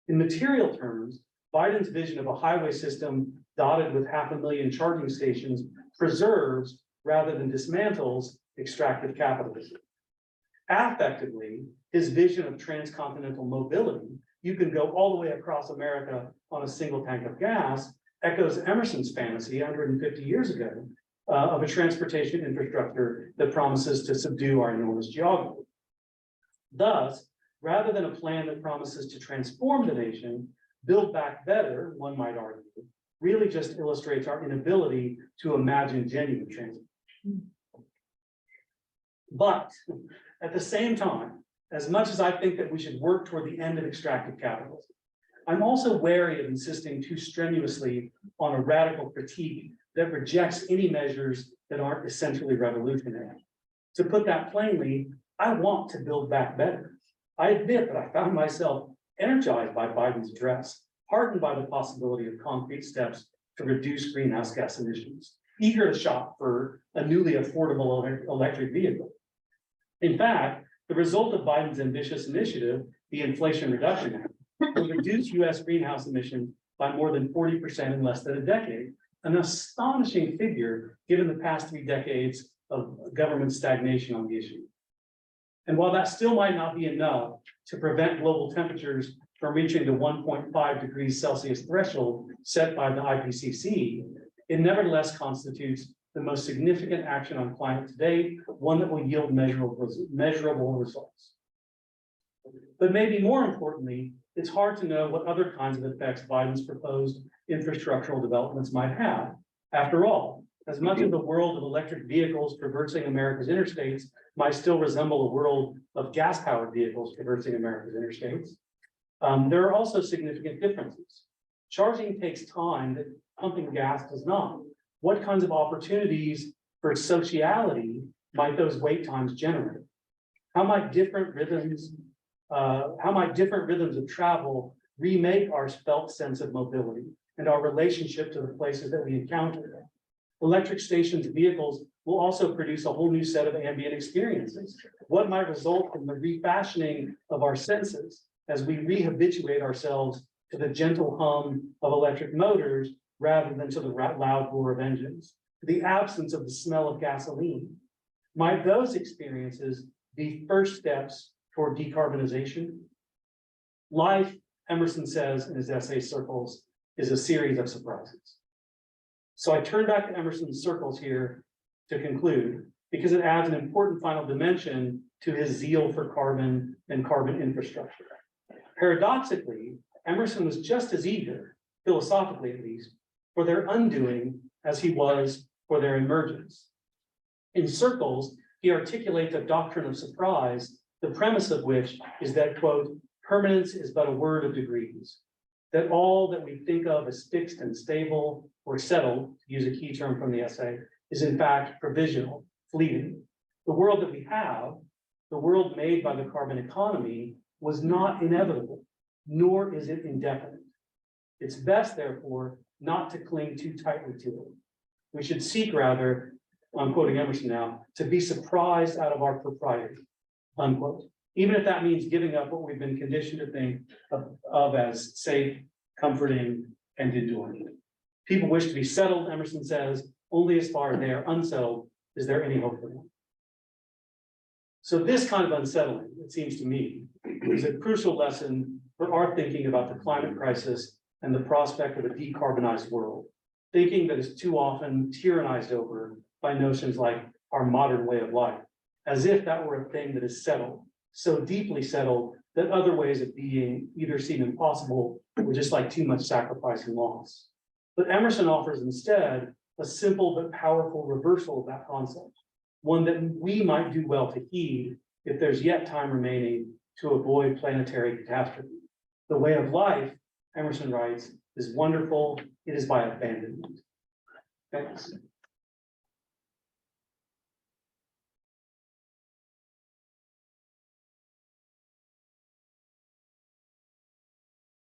In material terms, Biden's vision of a highway system dotted with 500,000 charging stations preserves rather than dismantles extractive capitalism. Affectively, his vision of transcontinental mobility, you can go all the way across America on a single tank of gas, echoes Emerson's fantasy 150 years ago of a transportation infrastructure that promises to subdue our enormous geography. Thus, rather than a plan that promises to transform the nation, build back better, one might argue, really just illustrates our inability to imagine genuine transformation. But at the same time, as much as I think that we should work toward the end of extractive capitalism, I'm also wary of insisting too strenuously on a radical critique that rejects any measures that aren't essentially revolutionary. To put that plainly, I want to build back better. I admit that I found myself energized by Biden's address, heartened by the possibility of concrete steps to reduce greenhouse gas emissions, eager to shop for a newly affordable electric vehicle. In fact, the result of Biden's ambitious initiative, the Inflation Reduction Act, will reduce US greenhouse emissions by more than 40% in less than a decade, an astonishing figure given the past 3 decades of government stagnation on the issue. And while that still might not be enough to prevent global temperatures from reaching the 1.5 degrees Celsius threshold set by the IPCC, it nevertheless constitutes the most significant action on climate to date, one that will yield measurable results. But maybe more importantly, it's hard to know what other kinds of effects Biden's proposed infrastructural developments might have. After all, as much of the world of electric vehicles traversing America's interstates might still resemble a world of gas-powered vehicles traversing America's interstates, there are also significant differences. Charging takes time that pumping gas does not. What kinds of opportunities for sociality might those wait times generate? How might different rhythms of travel remake our felt sense of mobility and our relationship to the places that we encounter? Electric stations vehicles will also produce a whole new set of ambient experiences. What might result from the refashioning of our senses as we rehabituate ourselves to the gentle hum of electric motors rather than to the loud roar of engines, to the absence of the smell of gasoline? Might those experiences be first steps toward decarbonization? Life, Emerson says in his essay Circles, is a series of surprises. So I turn back to Emerson's Circles here to conclude, because it adds an important final dimension to his zeal for carbon and carbon infrastructure. Paradoxically, Emerson was just as eager, philosophically at least, for their undoing as he was for their emergence. In Circles, he articulates a doctrine of surprise, the premise of which is that, quote, permanence is but a word of degrees, that all that we think of as fixed and stable or settled, to use a key term from the essay, is in fact provisional, fleeting. The world that we have, the world made by the carbon economy, was not inevitable, nor is it indefinite. It's best, therefore, not to cling too tightly to it. We should seek rather, I'm quoting Emerson now, to be surprised out of our propriety, unquote. Even if that means giving up what we've been conditioned to think of as safe, comforting, and enduring. People wish to be settled, Emerson says, only as far as they are unsettled is there any hope for them. So this kind of unsettling, it seems to me, is a crucial lesson for our thinking about the climate crisis and the prospect of a decarbonized world, thinking that is too often tyrannized over by notions like our modern way of life, as if that were a thing that is settled, so deeply settled that other ways of being either seem impossible or just like too much sacrifice and loss. But Emerson offers instead a simple but powerful reversal of that concept, one that we might do well to heed if there's yet time remaining to avoid planetary catastrophe. The way of life, Emerson writes, is wonderful, it is by abandonment. Thanks.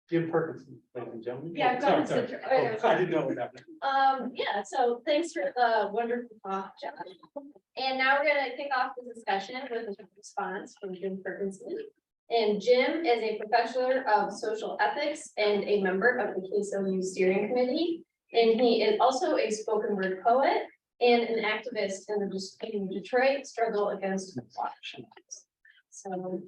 Jim Perkinson, ladies and gentlemen. Yeah, go ahead, Sorry. Citra. Oh, I didn't know what happened. Yeah, so thanks for the wonderful talk, John. And now we're gonna kick off the discussion with a response from Jim Ferguson. And Jim is a professor of social ethics and a member of the KSOU steering committee. And he is also a spoken word poet and an activist in Detroit struggle against corruption. So,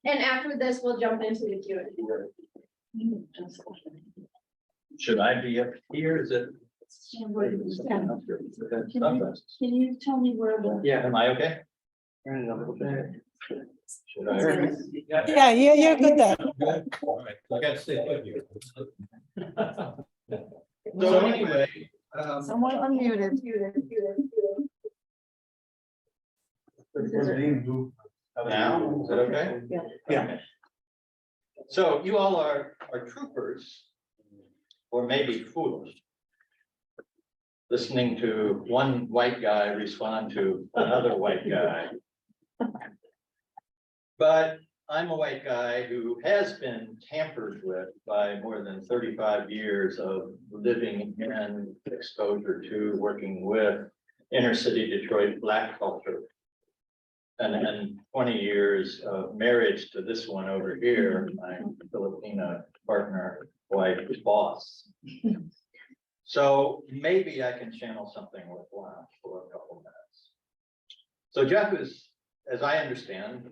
and after this, we'll jump into the Q&A. Should I be up here? Is it? Can you tell me where the? Yeah, am I okay? Should I? Yeah, you're good there. Good. All right. I got to stay with you. So anyway, Someone unmuted. now, is that okay? Yeah. Yeah. So you all are troopers, or maybe foolish, listening to one white guy respond to another white guy. But I'm a white guy who has been tampered with by more than 35 years of living in, exposure to, working with inner city Detroit Black culture. And then 20 years of marriage to this one over here, my Filipina partner, wife, boss. So maybe I can channel something worthwhile for a couple minutes. So Jeff is, as I understand,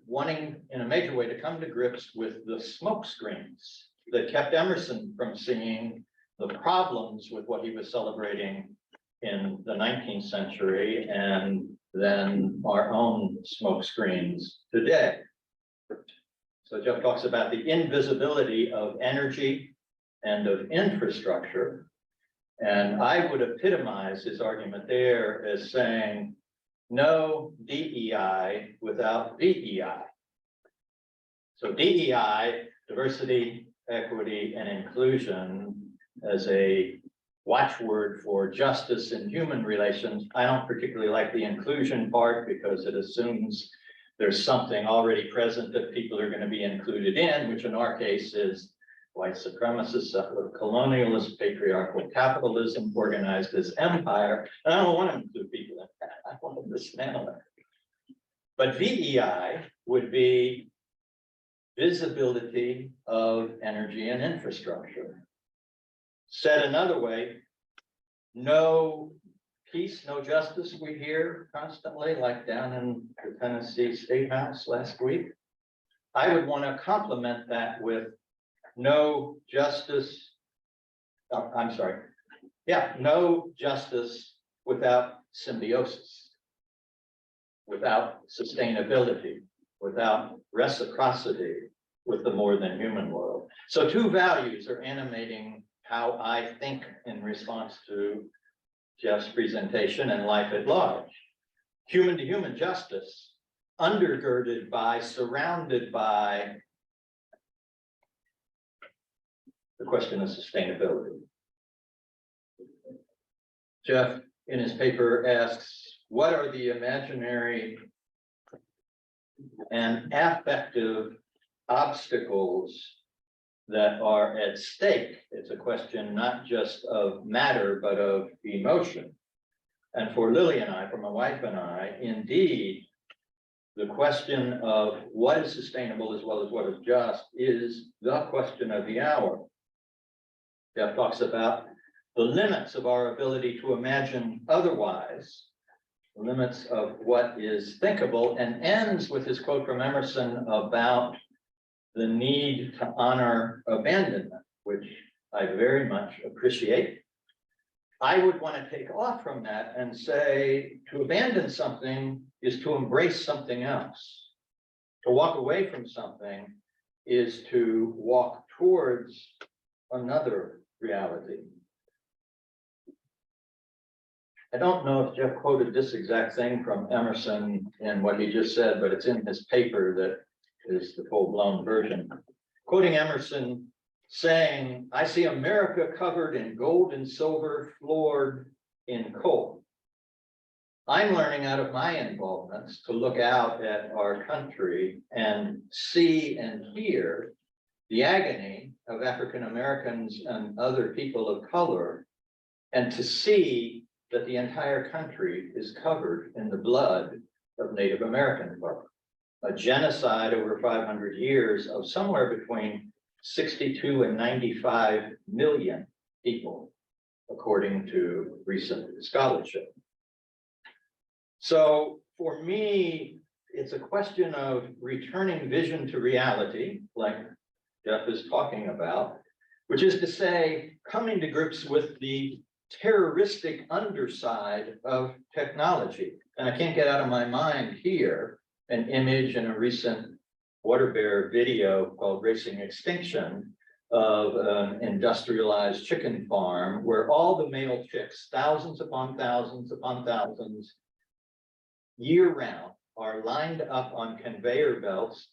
wanting in a major way to come to grips with the smoke screens that kept Emerson from seeing the problems with what he was celebrating in the 19th century and then our own smoke screens today. So Jeff talks about the invisibility of energy and of infrastructure. And I would epitomize his argument there as saying, no DEI without VEI. So DEI, diversity, equity, and inclusion, as a watchword for justice in human relations. I don't particularly like the inclusion part because it assumes there's something already present that people are going to be included in, which in our case is white supremacists, colonialist, patriarchal capitalism organized as empire. And I don't want to include people in that. I want to dismantle it. But VEI would be visibility of energy and infrastructure. Said another way, no peace, no justice, we hear constantly, like down in the Tennessee State House last week. I would want to complement that with no justice. I'm sorry. Yeah, no justice without symbiosis, without sustainability, without reciprocity with the more than human world. So two values are animating how I think in response to Jeff's presentation and life at large. Human to human justice, undergirded by, surrounded by the question of sustainability. Jeff, in his paper, asks, what are the imaginary and affective obstacles that are at stake? It's a question not just of matter, but of emotion. And for Lily and I, for my wife and I, indeed, the question of what is sustainable as well as what is just is the question of the hour. Jeff talks about the limits of our ability to imagine otherwise, the limits of what is thinkable, and ends with his quote from Emerson about the need to honor abandonment, which I very much appreciate. I would want to take off from that and say to abandon something is to embrace something else. To walk away from something is to walk towards another reality. I don't know if Jeff quoted this exact thing from Emerson in what he just said, but it's in his paper that is the full-blown version. Quoting Emerson saying, I see America covered in gold and silver, floored in coal. I'm learning out of my involvements to look out at our country and see and hear the agony of African Americans and other people of color, and to see that the entire country is covered in the blood of Native American folk. A genocide over 500 years of somewhere between 62 and 95 million people according to recent scholarship. So for me, it's a question of returning vision to reality, like Jeff is talking about, which is to say, coming to grips with the terroristic underside of technology. And I can't get out of my mind here an image in a recent Water Bear video called Racing Extinction of an industrialized chicken farm where all the male chicks, thousands upon thousands upon thousands, year round, are lined up on conveyor belts,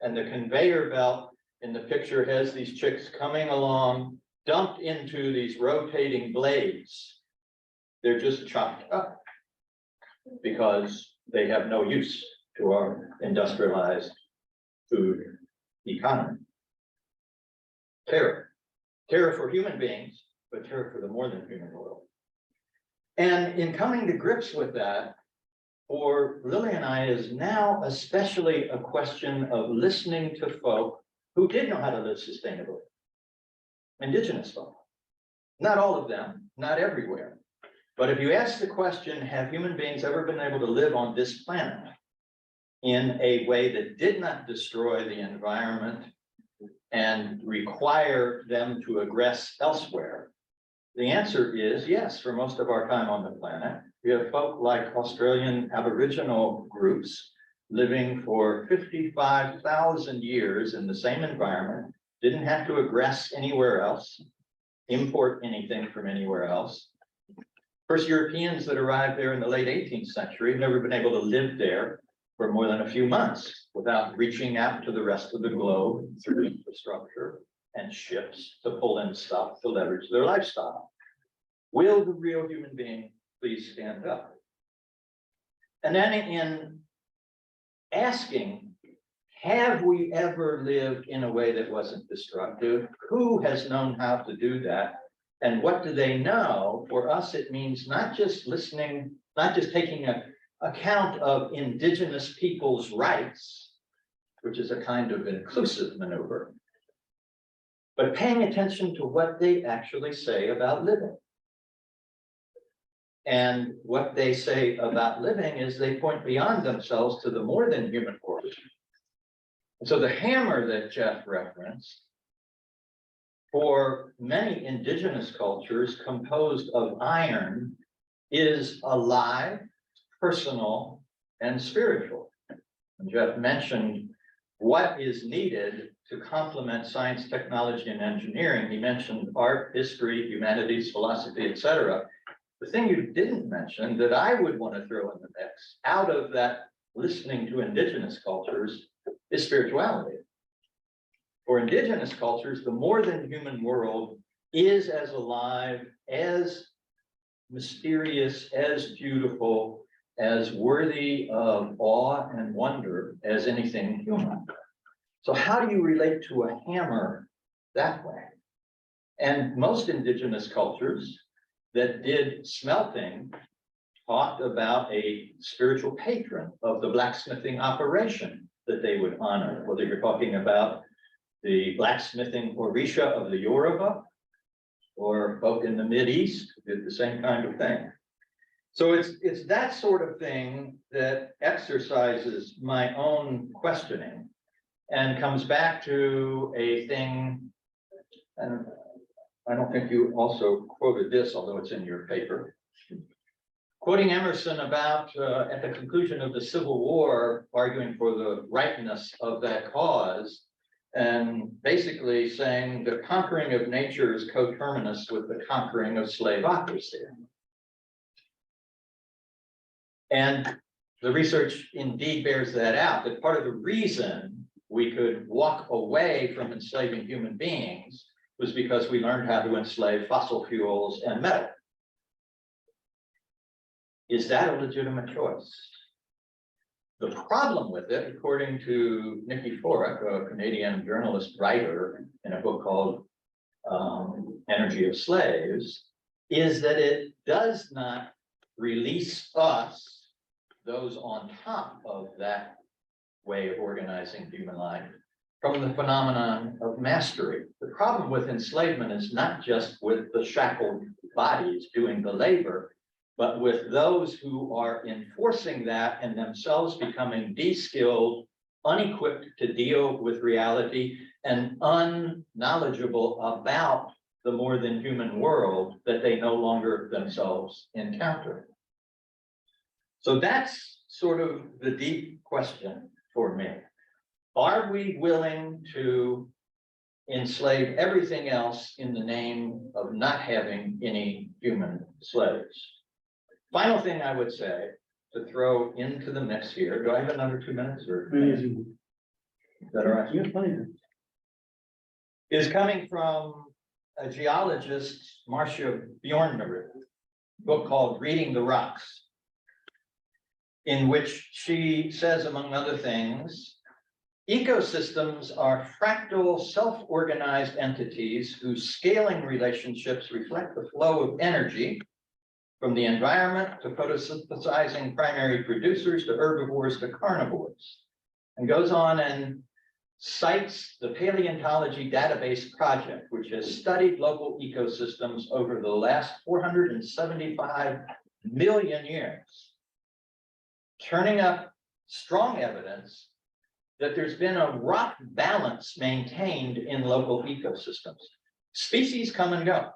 and the conveyor belt in the picture has these chicks coming along, dumped into these rotating blades. They're just chopped up because they have no use to our industrialized food economy. Terror. Terror for human beings, but terror for the more than human world. And in coming to grips with that, for Lily and I is now especially a question of listening to folk who did know how to live sustainably. Indigenous folk. Not all of them, not everywhere. But if you ask the question, have human beings ever been able to live on this planet in a way that did not destroy the environment and require them to aggress elsewhere? The answer is yes, for most of our time on the planet. We have folk like Australian Aboriginal groups living for 55,000 years in the same environment, didn't have to aggress anywhere else, import anything from anywhere else. First Europeans that arrived there in the late 18th century have never been able to live there for more than a few months without reaching out to the rest of the globe through infrastructure and ships to pull in stuff to leverage their lifestyle. Will the real human being please stand up? And then in asking, have we ever lived in a way that wasn't destructive? Who has known how to do that? And what do they know? For us, it means not just listening, not just taking an account of indigenous people's rights, which is a kind of inclusive maneuver, but paying attention to what they actually say about living. And what they say about living is they point beyond themselves to the more than human world. And so the hammer that Jeff referenced, for many indigenous cultures composed of iron, is alive, personal, and spiritual. And Jeff mentioned what is needed to complement science, technology, and engineering. He mentioned art, history, humanities, philosophy, etc. The thing you didn't mention that I would want to throw in the mix out of that listening to indigenous cultures is spirituality. For indigenous cultures, the more than human world is as alive, as mysterious, as beautiful, as worthy of awe and wonder as anything human. So how do you relate to a hammer that way? And most indigenous cultures that did smelting talked about a spiritual patron of the blacksmithing operation that they would honor, whether you're talking about the blacksmithing Orisha of the Yoruba or folk in the Mideast who did the same kind of thing. So it's that sort of thing that exercises my own questioning and comes back to a thing, and I don't think you also quoted this, although it's in your paper. Quoting Emerson about, at the conclusion of the Civil War, arguing for the rightness of that cause, and basically saying the conquering of nature is coterminous with the conquering of slaveocracy. And the research indeed bears that out, that part of the reason we could walk away from enslaving human beings was because we learned how to enslave fossil fuels and metal. Is that a legitimate choice? The problem with it, according to Nikki Forek, a Canadian journalist writer in a book called Energy of Slaves, is that it does not release us, those on top of that way of organizing human life, from the phenomenon of mastery. The problem with enslavement is not just with the shackled bodies doing the labor, but with those who are enforcing that and themselves becoming de-skilled, unequipped to deal with reality, and unknowledgeable about the more than human world that they no longer themselves encounter. So that's sort of the deep question for me. Are we willing to enslave everything else in the name of not having any human slaves? Final thing I would say to throw into the mix here, do I have another 2 minutes or? Is that all right? Yeah, fine. Is coming from a geologist, Marcia Bjornberg, book called Reading the Rocks, in which she says, among other things, ecosystems are fractal, self-organized entities whose scaling relationships reflect the flow of energy from the environment to photosynthesizing primary producers to herbivores to carnivores, and goes on and cites the Paleontology Database Project, which has studied local ecosystems over the last 475 million years, turning up strong evidence that there's been a rock balance maintained in local ecosystems. Species come and go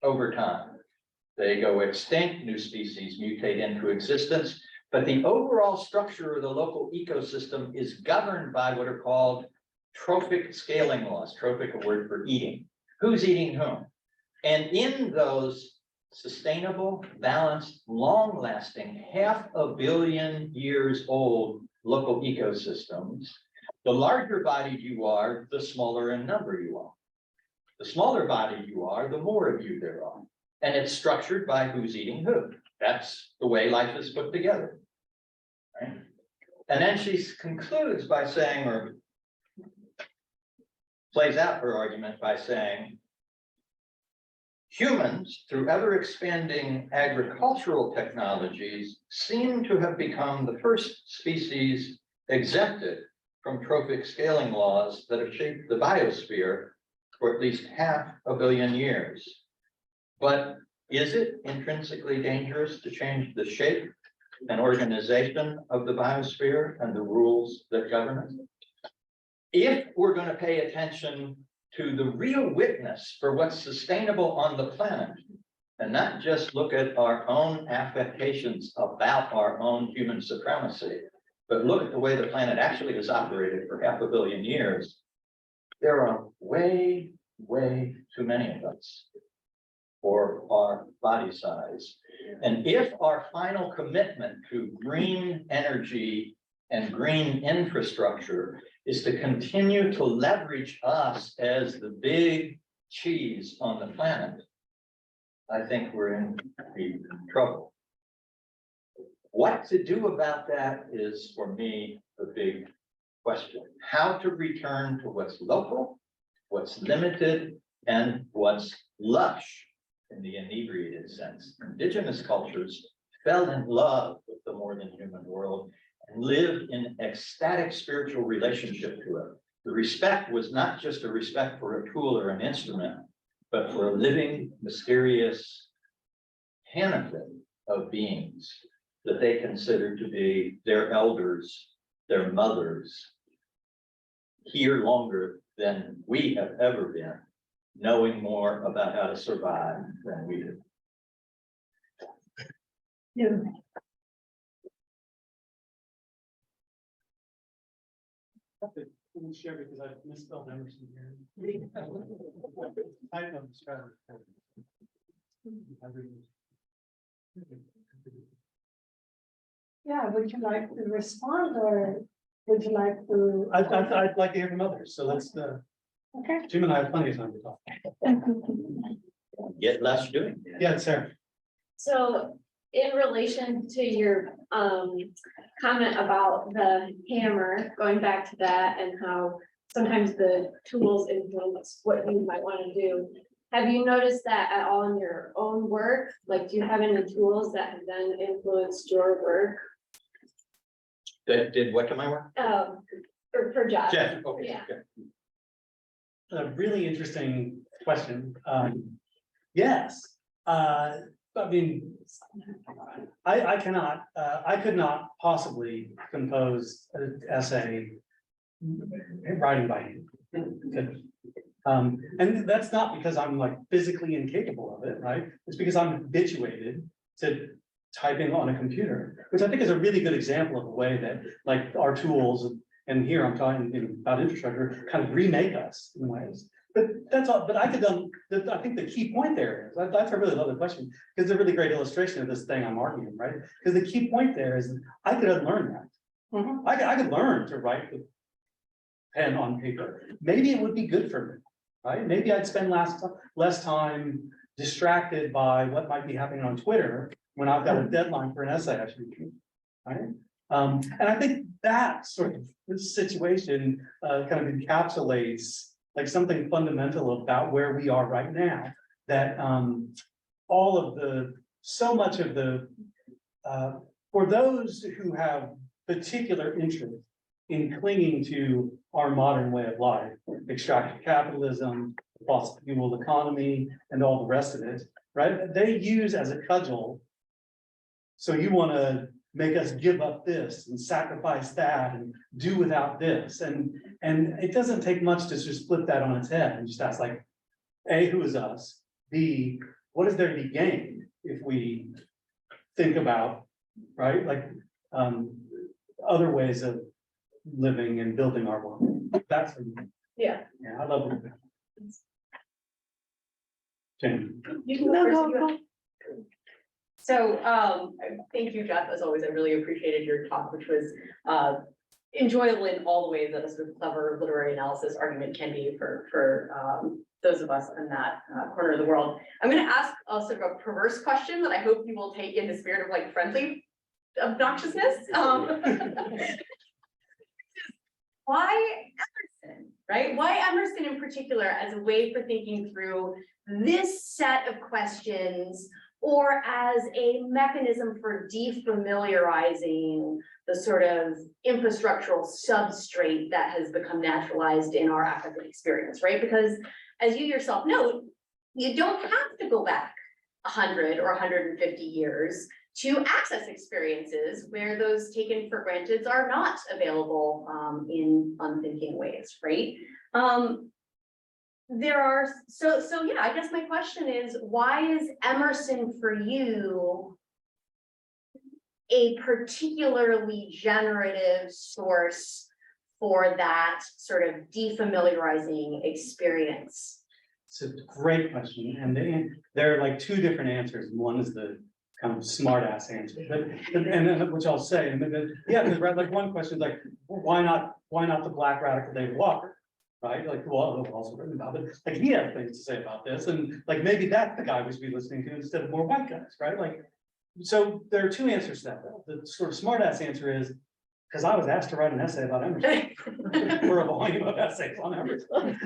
over time. They go extinct, new species mutate into existence, but the overall structure of the local ecosystem is governed by what are called trophic scaling laws. Trophic, a word for eating. Who's eating whom? And in those sustainable, balanced, long-lasting, 500 million years old local ecosystems, the larger bodied you are, the smaller in number you are. The smaller bodied you are, the more of you there are. And it's structured by who's eating who. That's the way life is put together. Right? And then she concludes by saying, or plays out her argument by saying, humans, through ever expanding agricultural technologies, seem to have become the first species exempted from trophic scaling laws that have shaped the biosphere for at least 500 million years. But is it intrinsically dangerous to change the shape and organization of the biosphere and the rules that govern it? If we're going to pay attention to the real witness for what's sustainable on the planet, and not just look at our own affectations about our own human supremacy, but look at the way the planet actually has operated for 500 million years, there are way, way too many of us for our body size. And if our final commitment to green energy and green infrastructure is to continue to leverage us as the big cheese on the planet, I think we're in deep trouble. What to do about that is, for me, the big question. How to return to what's local, what's limited, and what's lush in the inebriated sense. Indigenous cultures fell in love with the more than human world and lived in ecstatic spiritual relationship to it. The respect was not just a respect for a tool or an instrument, but for a living, mysterious panoply of beings that they considered to be their elders, their mothers, here longer than we have ever been, knowing more about how to survive than we do. Yeah. Let me share because I misspelled Emerson here. I know the strategy. Yeah, would you like to respond or would you like to? I'd like to hear from others, so let's, Okay. Jim and I have plenty of time to talk. Get less doing. Yeah, Sarah. So in relation to your comment about the hammer, going back to that and how sometimes the tools influence what you might want to do. Have you noticed that at all in your own work? Like, do you have any tools that have then influenced your work? That did what to my work? Or for Jeff? Jeff, okay. Yeah. Okay. A really interesting question. Yes, I mean, I cannot, I could not possibly compose an essay writing by hand. Couldn't. And that's not because I'm like physically incapable of it, right? It's because I'm habituated to typing on a computer, which I think is a really good example of a way that like our tools, and here I'm talking about infrastructure, kind of remake us in ways. But that's all, but I could, I think the key point there is, that's a really lovely question, because it's a really great illustration of this thing I'm arguing, right? Because the key point there is, I could unlearn that. I could learn to write with pen on paper. Maybe it would be good for me, right? Maybe I'd spend less time distracted by what might be happening on Twitter when I've got a deadline for an essay I should read, right? And I think that sort of situation kind of encapsulates like something fundamental about where we are right now, that so much of the, for those who have particular interest in clinging to our modern way of life, extractive capitalism, fossil fuel economy, and all the rest of it, right? They use as a cudgel. So you want to make us give up this and sacrifice that and do without this. And it doesn't take much to just flip that on its head and just ask like, A, who is us? B, what is there to be gained if we think about, right? Like other ways of living and building our world. That's, Yeah. yeah, I love it. Jane. You can No, go no, first. no. So, thank you, Jeff, as always. I really appreciated your talk, which was enjoyable in all the ways that a sort of clever literary analysis argument can be for those of us in that corner of the world. I'm going to ask a sort of a perverse question that I hope you will take in the spirit of like friendly obnoxiousness. Why Emerson, right? Why Emerson in particular as a way for thinking through this set of questions, or as a mechanism for defamiliarizing the sort of infrastructural substrate that has become naturalized in our academic experience, right? Because as you yourself note, you don't have to go back 100 or 150 years to access experiences where those taken for granted are not available in unthinking ways, right? There are, so yeah, I guess my question is, why is Emerson for you a particularly generative source for that sort of defamiliarizing experience? It's a great question, and there are like two different answers. One is the kind of smart ass answer, and which I'll say, and yeah, because like one question is like, why not the Black radical David Walker? Right, like well, also written about it. Like he has things to say about this, and like maybe that's the guy we should be listening to instead of more white guys, right? Like, so there are two answers to that. The sort of smart ass answer is because I was asked to write an essay about Emerson for a volume of essays on Emerson,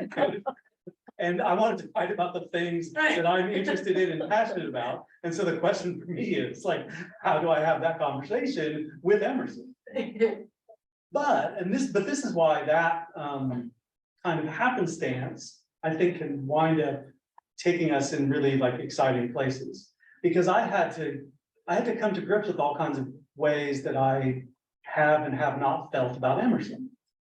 and I wanted to write about the things that I'm interested in and passionate about. And so the question for me is like, how do I have that conversation with Emerson? But this is why that kind of happenstance, I think, can wind up taking us in really like exciting places. Because I had to come to grips with all kinds of ways that I have and have not felt about Emerson.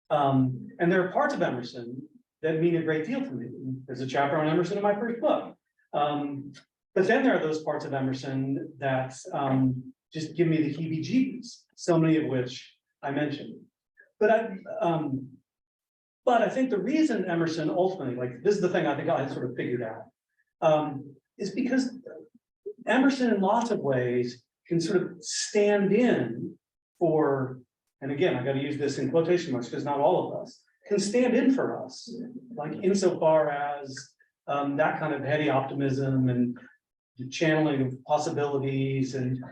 And there are parts of Emerson that mean a great deal to me. There's a chapter on Emerson in my first book. But then there are those parts of Emerson that just give me the heebie-jeebies, so many of which I mentioned. But I think the reason Emerson ultimately, like this is the thing I think I sort of figured out, is because Emerson in lots of ways can sort of stand in for, and again, I got to use this in quotation marks because not all of us can stand in for us, like insofar as that kind of heady optimism and the channeling of possibilities and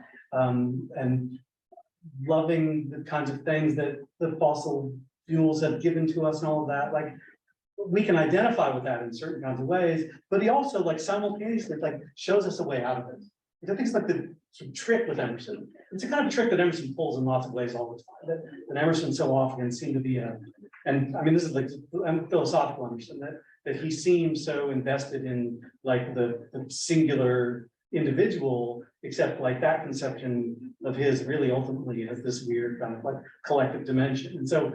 loving the kinds of things that the fossil fuels have given to us and all of that. Like we can identify with that in certain kinds of ways, but he also like simultaneously like shows us a way out of it. I think it's like the sort of trick with Emerson. It's a kind of trick that Emerson pulls in lots of ways all the time. That Emerson so often seem to be and I mean this is like philosophical Emerson, that that he seems so invested in like the singular individual, except like that conception of his really ultimately has this weird kind of like collective dimension. And so,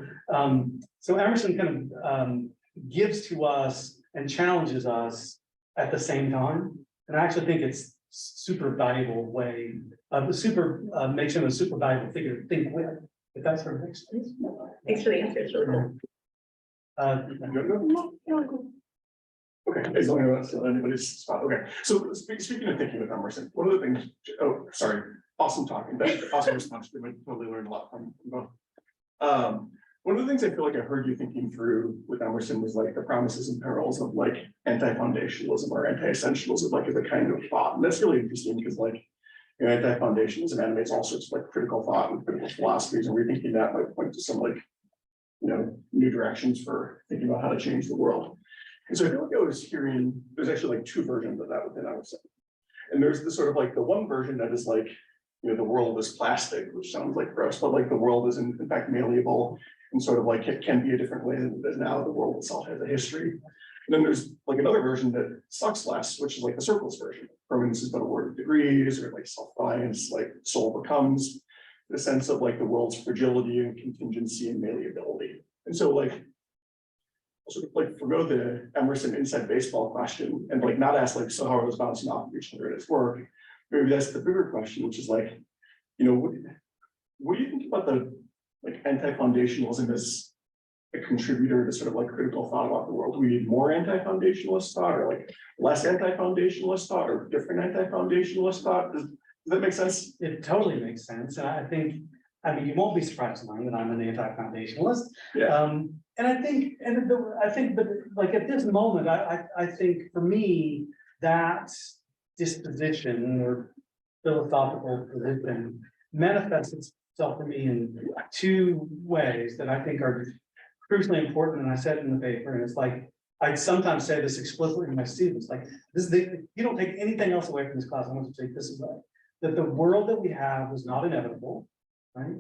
so Emerson kind of gives to us and challenges us at the same time. And I actually think it's super valuable way of makes him a super valuable figure to think with, if that sort of makes sense. Thanks for the answer. It's really cool. Okay, as long as that's still anybody's spot. Okay, so speaking of thinking with Emerson, one of the things, oh, sorry, awesome talking, awesome response. We totally learned a lot from both. One of the things I feel like I heard you thinking through with Emerson was like the promises and perils of like anti-foundationalism or anti-essentialism, like as a kind of thought. And that's really interesting because like, you know, anti-foundationalism animates all sorts of like critical thought and critical philosophies, and rethinking that might point to some like, you know, new directions for thinking about how to change the world. And so I feel like I was hearing, there's actually like two versions of that within Emerson. And there's the sort of like the one version that is like, you know, the world is plastic, which sounds like gross, but like the world is in fact malleable and sort of like it can be a different way than it is now. The world itself has a history. And then there's like another version that sucks less, which is like the circles version. Permanence is but a word of degrees, or like self-reliance, like soul becomes, the sense of like the world's fragility and contingency and malleability. And so like, sort of like forgo the Emerson inside baseball question and like not ask like, so how are those bouncing off of each other at its work? Maybe that's the bigger question, which is like, you know, what do you think about the like anti-foundationalism as a contributor to sort of like critical thought about the world? Do we need more anti-foundationalist thought, or like less anti-foundationalist thought, or different anti-foundationalist thought? Does that make sense? It totally makes sense. And I think, I mean, you won't be surprised to learn that I'm an anti-foundationalist. Yeah. And I think, but like at this moment, I think for me, that disposition or philosophical position manifests itself for me in two ways that I think are crucially important. And I said it in the paper, and it's like, I sometimes say this explicitly to my students, like, this is you don't take anything else away from this class. I want you to take this away, that the world that we have was not inevitable, right?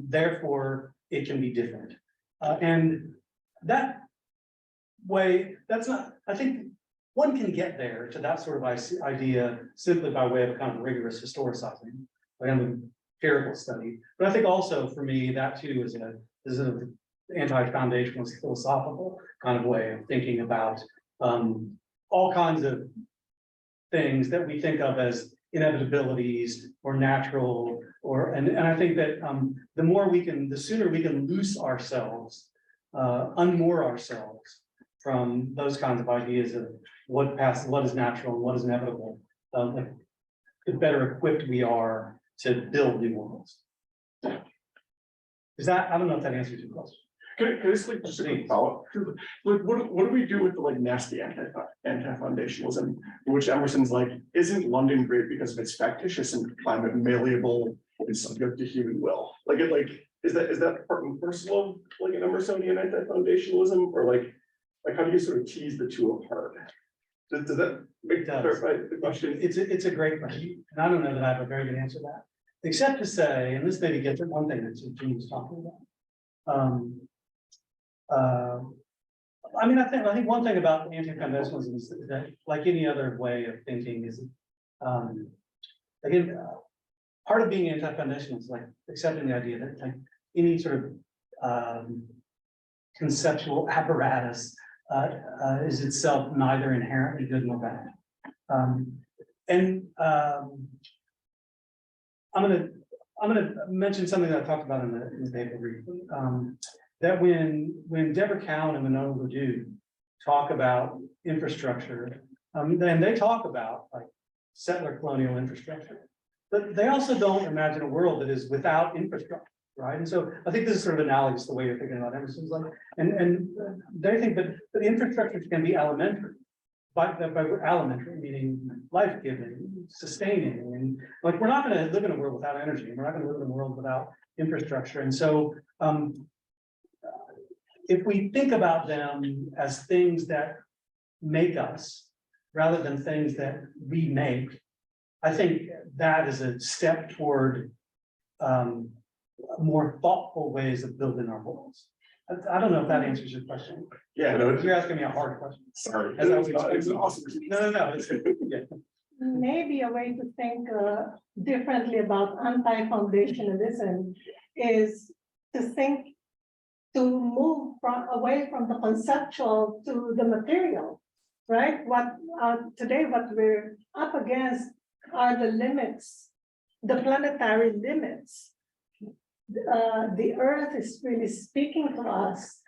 Therefore it can be different. And that way, that's not, I think one can get there to that sort of idea simply by way of a kind of rigorous historicizing, like an empirical study. But I think also for me, that too is an anti-foundationalist philosophical kind of way of thinking about all kinds of things that we think of as inevitabilities or natural, and I think that the sooner we can loose ourselves, unmoor ourselves from those kinds of ideas of what is natural and what is inevitable, the better equipped we are to build new worlds. Is that, I don't know if that answers your question. Can I just like just a quick follow-up? Like, what do we do with the like nasty anti-foundationalism, which Emerson's like, isn't London great because of its factitious and climate malleable and subject to human will? Like it is that part and parcel of like an Emersonian anti-foundationalism, or like how do you sort of tease the two apart? Does that clarify the question? It's a great question, and I don't know that I have a very good answer to that, except to say, and this maybe gets at one thing that Gene was talking about. I mean, I think one thing about anti-foundationalism is that, like any other way of thinking, is again, part of being anti-foundationalist is like accepting the idea that like any sort of conceptual apparatus is itself neither inherently good nor bad. I'm gonna mention something that I talked about in the paper briefly. That when Deborah Cowan and Manolo Ledoux talk about infrastructure, then they talk about like settler colonial infrastructure, but they also don't imagine a world that is without infrastructure, right? And so I think this is sort of analogous to the way you're thinking about Emerson's like, and they think that the infrastructure can be elementary, by elementary meaning life-giving, sustaining, and like we're not going to live in a world without energy, and we're not going to live in a world without infrastructure, and so. If we think about them as things that make us, rather than things that we make, I think that is a step toward more thoughtful ways of building our worlds. I don't know if that answers your question. Yeah, no, You're asking me a hard question. sorry. As I was It's an awesome. No, yeah. Maybe a way to think differently about anti-foundationalism is to think, to move away from the conceptual to the material, right? Today what we're up against are the limits, the planetary limits. The earth is really speaking to us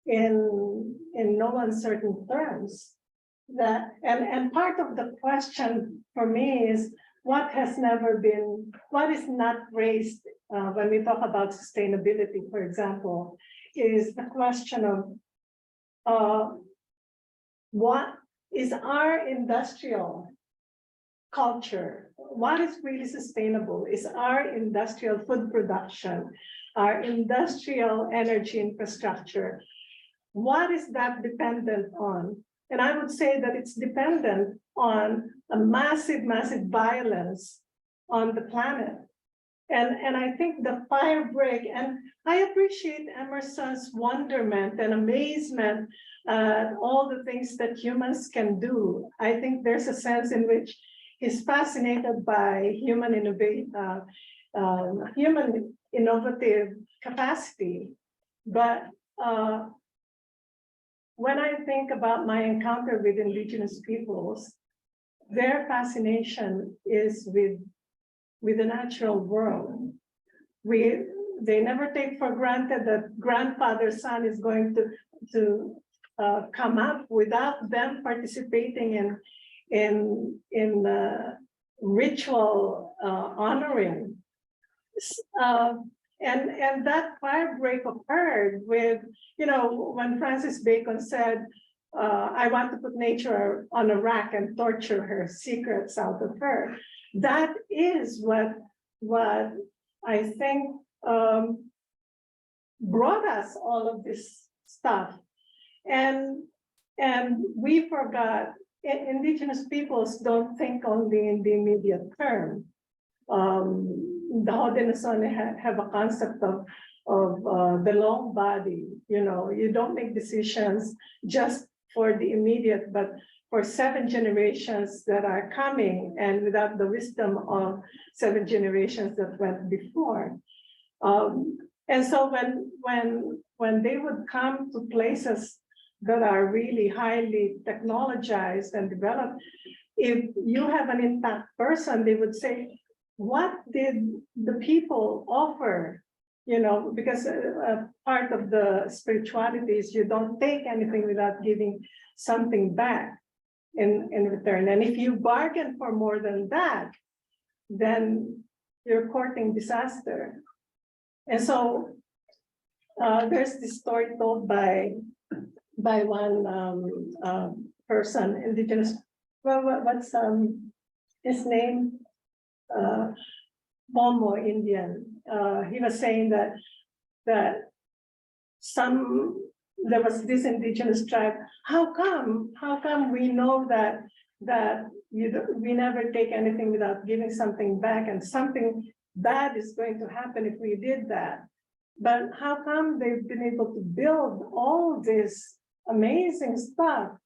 in no uncertain terms. And part of the question for me is what is not raised when we talk about sustainability, for example, is the question of what is our industrial culture, what is really sustainable? Is our industrial food production, our industrial energy infrastructure, what is that dependent on? And I would say that it's dependent on a massive, massive violence on the planet. And I think the fire break, and I appreciate Emerson's wonderment and amazement at all the things that humans can do. I think there's a sense in which he's fascinated by human innovative capacity. But when I think about my encounter with indigenous peoples, their fascination is with the natural world. They never take for granted that grandfather's son is going to come up without them participating in ritual honoring. And that fire break occurred with, when Francis Bacon said, I want to put nature on a rack and torture her secrets out of her. That is what I think brought us all of this stuff. And we forgot, indigenous peoples don't think only in the immediate term. The Haudenosaunee have a concept of the long body. You don't make decisions just for the immediate, but for 7 generations that are coming, and without the wisdom of 7 generations that went before. And so when they would come to places that are really highly technologized and developed, if you have an intact person, they would say, what did the people offer? Because part of the spirituality is you don't take anything without giving something back in return. And if you bargain for more than that, then you're courting disaster. And so there's this story told by one person, indigenous, what's his name? Momo Indian. He was saying that there was this indigenous tribe. How come we know that we never take anything without giving something back, and something bad is going to happen if we did that? But how come they've been able to build all this amazing stuff?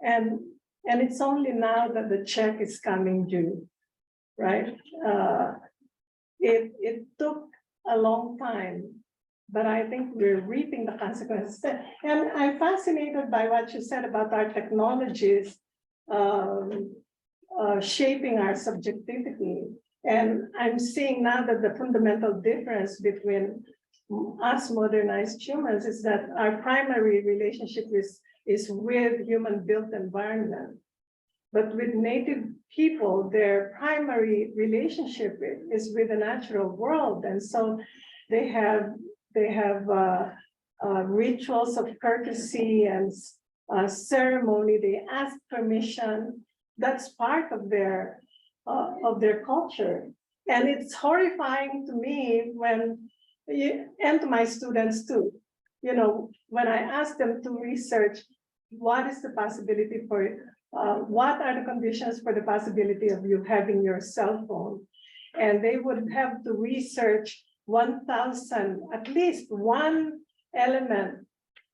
And it's only now that the check is coming due, right? It took a long time, but I think we're reaping the consequences. And I'm fascinated by what you said about our technologies shaping our subjectivity. And I'm seeing now that the fundamental difference between us modernized humans is that our primary relationship is with human-built environment. But with native people, their primary relationship is with the natural world. And so they have rituals of courtesy and ceremony. They ask permission. That's part of their culture. And it's horrifying to me and to my students too, when I ask them to research what is the possibility for what are the conditions for the possibility of you having your cell phone? And they would have to research 1,000, at least one element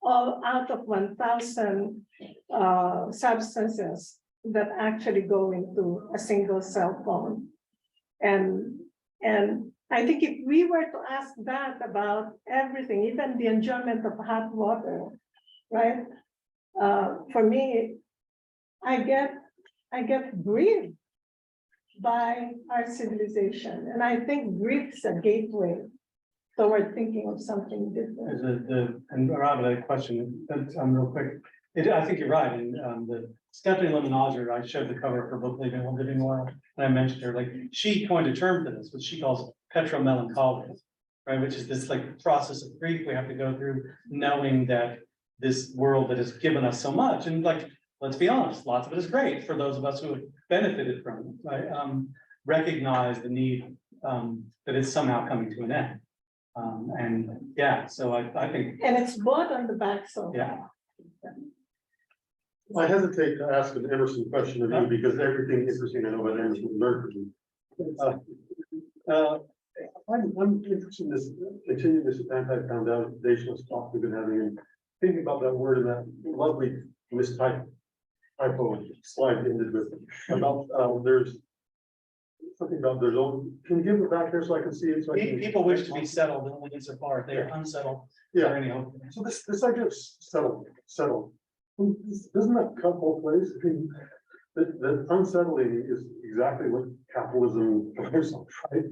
all out of 1,000 substances that actually go into a single cell phone. And I think if we were to ask that about everything, even the enjoyment of hot water, right? For me, I get grieved by our civilization. And I think grief is a gateway toward thinking of something different. And Rob, a question, real quick. I think you're right, and the Stephanie Lemonager, I showed the cover for book Living Oil, and I mentioned her, like, she coined a term for this, which she calls petromelancholy, right, which is this like process of grief we have to go through, knowing that this world that has given us so much, and like, let's be honest, lots of it is great for those of us who have benefited from it, right? Recognize the need that it's somehow coming to an end. And yeah, so I think, And it's both on the back, so. yeah. I hesitate to ask an Emerson question of you because everything interesting I know about Emerson is learned from you. I'm interested in this, continuing this anti-foundationalist talk we've been having and thinking about that word and that lovely mistype typo slide ended with about there's something about there's old. Can you give it back here so I can see it? So I can, People wish to be settled only insofar if they are unsettled. Yeah. Or any hope. So this idea of settled. Doesn't that cut both ways? I mean, the unsettling is exactly what capitalism thrives on, right?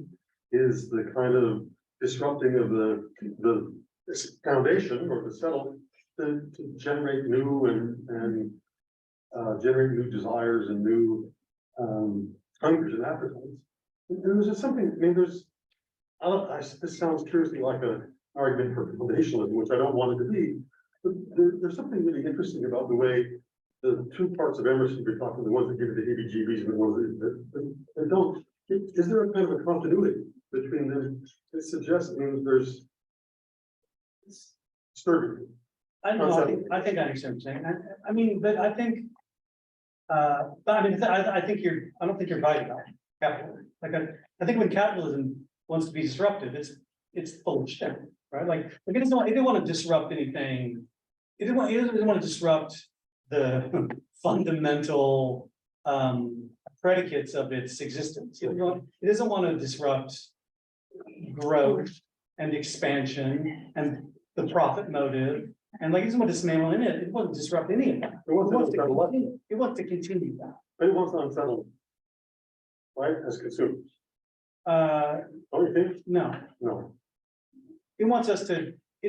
Is the kind of disrupting of the foundation or the settled to generate new and generate new desires and new hungers and appetites. And there's just something, I mean, this sounds curiously like an argument for foundationalism, which I don't want it to be. But there's something really interesting about the way the two parts of Emerson you're talking, the ones that give you the heebie-jeebies and the ones that don't. Is there a kind of a continuity between them? It suggests there's disturbing. I don't know, I think I understand what you're saying. I mean, but I think, but I mean, I don't think you're right about capitalism. Like, I think when capitalism wants to be disruptive, it's full of shit, right? Like it didn't want to disrupt anything. It didn't want to disrupt the fundamental predicates of its existence. It doesn't want to disrupt growth and expansion and the profit motive. And like, it doesn't want to dismantle in it. It won't disrupt any of that. It wants to continue that. But it wants to unsettle, right? As consumers. Don't you think? No. It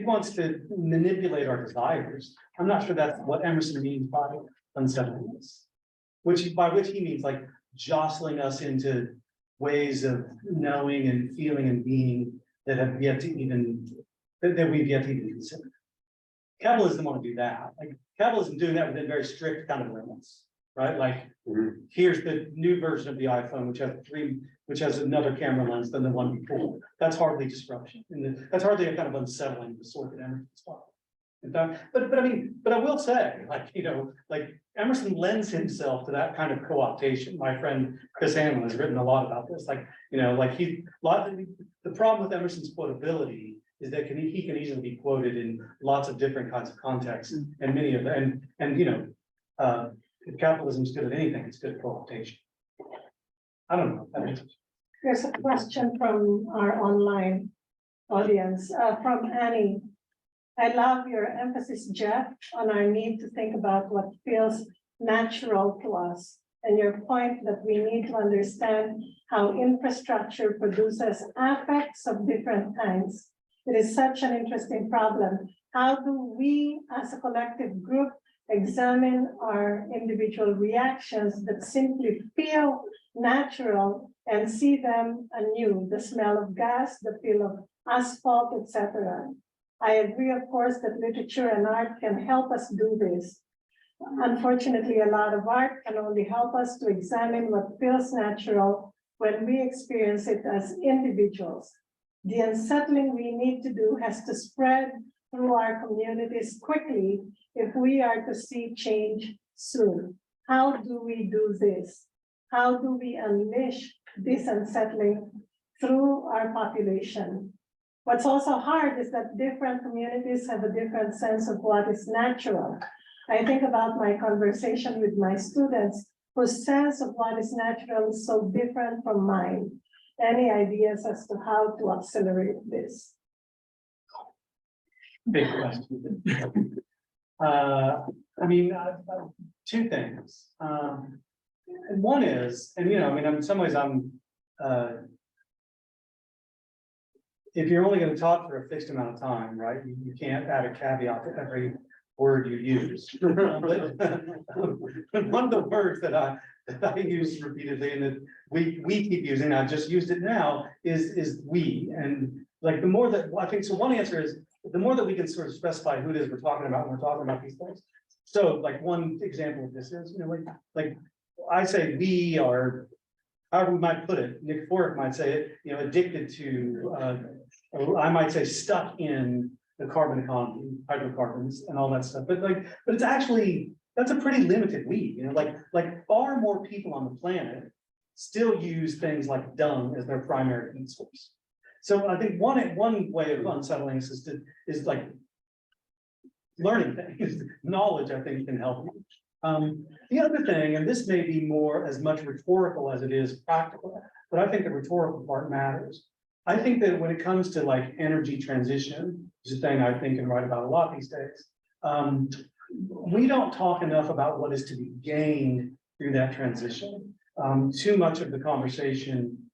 wants to manipulate our desires. I'm not sure that's what Emerson means by unsettlingness. By which he means like jostling us into ways of knowing and feeling and being that have yet to even, that we've yet to even consider. Capitalism doesn't want to do that. Like capitalism doing that within very strict kind of limits, right? Like here's the new version of the iPhone, which has another camera lens than the one before. That's hardly disruption. And that's hardly a kind of unsettling the sort that Emerson's talking. But I will say, like Emerson lends himself to that kind of co-optation. My friend Chris Hanlon has written a lot about this. The problem with Emerson's quotability is that he can easily be quoted in lots of different kinds of contexts, and many of them. If capitalism is good at anything, it's good at co-optation. I don't know. There's a question from our online audience, from Annie. I love your emphasis, Jeff, on our need to think about what feels natural to us, and your point that we need to understand how infrastructure produces affects of different kinds. It is such an interesting problem. How do we, as a collective group, examine our individual reactions that simply feel natural and see them anew? The smell of gas, the feel of asphalt, etc. I agree, of course, that literature and art can help us do this. Unfortunately, a lot of art can only help us to examine what feels natural when we experience it as individuals. The unsettling we need to do has to spread through our communities quickly if we are to see change soon. How do we do this? How do we unleash this unsettling through our population? What's also hard is that different communities have a different sense of what is natural. I think about my conversation with my students whose sense of what is natural is so different from mine. Any ideas as to how to accelerate this? Big question. I mean, two things. And one is, and I mean, in some ways if you're only going to talk for a fixed amount of time, right, you can't add a caveat to every word you use. But one of the words that I use repeatedly and that we keep using, I've just used it now, is we. And like the more that, I think, so one answer is, the more that we can sort of specify who it is we're talking about when we're talking about these things. So like one example of this is, like I say we are, however we might put it, Nick Fork might say it, addicted to, I might say stuck in the carbon economy, hydrocarbons and all that stuff. But it's actually, that's a pretty limited we, like far more people on the planet still use things like dung as their primary heat source. So I think one way of unsettling this is like learning things, knowledge, I think can help you. The other thing, and this may be more as much rhetorical as it is practical, but I think the rhetorical part matters. I think that when it comes to like energy transition, which is a thing I think and write about a lot these days, we don't talk enough about what is to be gained through that transition. Too much of the conversation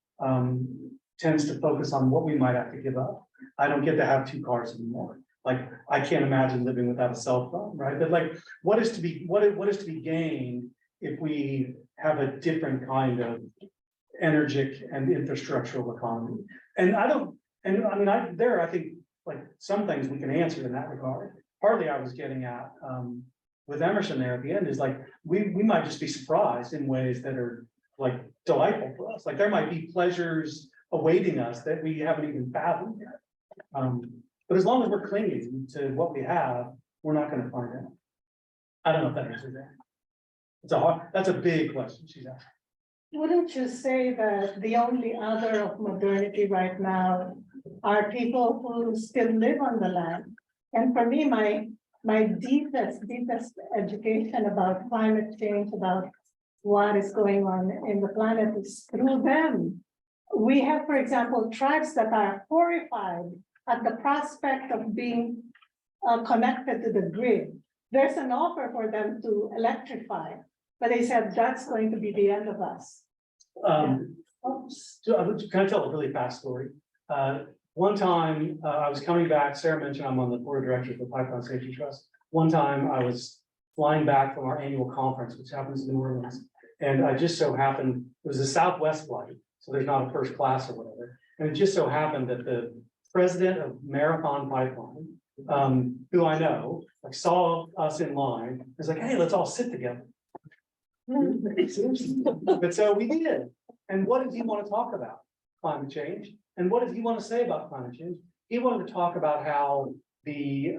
tends to focus on what we might have to give up. I don't get to have 2 cars anymore. Like, I can't imagine living without a cell phone, right? But like, what is to be gained if we have a different kind of energetic and infrastructural economy? And I think like some things we can answer in that regard. Partly I was getting at with Emerson there at the end is like, we might just be surprised in ways that are like delightful for us. Like there might be pleasures awaiting us that we haven't even fathomed yet. But as long as we're clinging to what we have, we're not going to find out. I don't know if that answers that. That's a big question she's asking. Wouldn't you say that the only other of modernity right now are people who still live on the land? And for me, my deepest education about climate change, about what is going on in the planet is through them. We have, for example, tribes that are horrified at the prospect of being connected to the grid. There's an offer for them to electrify, but they said that's going to be the end of us. Can I tell a really fast story? One time I was coming back, Sarah mentioned I'm on the board of directors of the Pipeline Safety Trust. One time I was flying back from our annual conference, which happens in New Orleans. And I just so happened, it was a Southwest flight, so there's not a first class or whatever. And it just so happened that the president of Marathon Pipeline, who I know, like saw us in line, was like, hey, let's all sit together. But so we did. And what did he want to talk about? Climate change. And what did he want to say about climate change? He wanted to talk about how the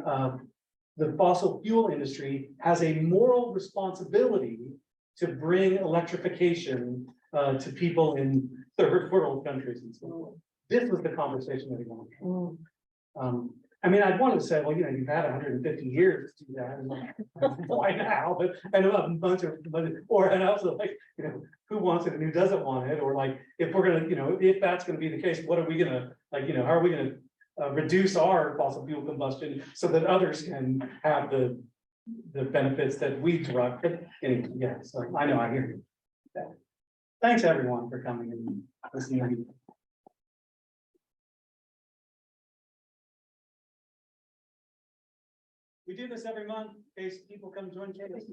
fossil fuel industry has a moral responsibility to bring electrification to people in third world countries and so on. This was the conversation that he wanted. I mean, I'd want to say, well, you've had 150 years to do that. And like, why now? But and a bunch of, and also like, who wants it and who doesn't want it? Or like, if we're gonna, if that's gonna be the case, what are we gonna like, how are we gonna reduce our fossil fuel combustion so that others can have the benefits that we derive? But anyway, yeah. So I know I hear you. Yeah. Thanks everyone for coming and listening. We do this every month in case people come join campus.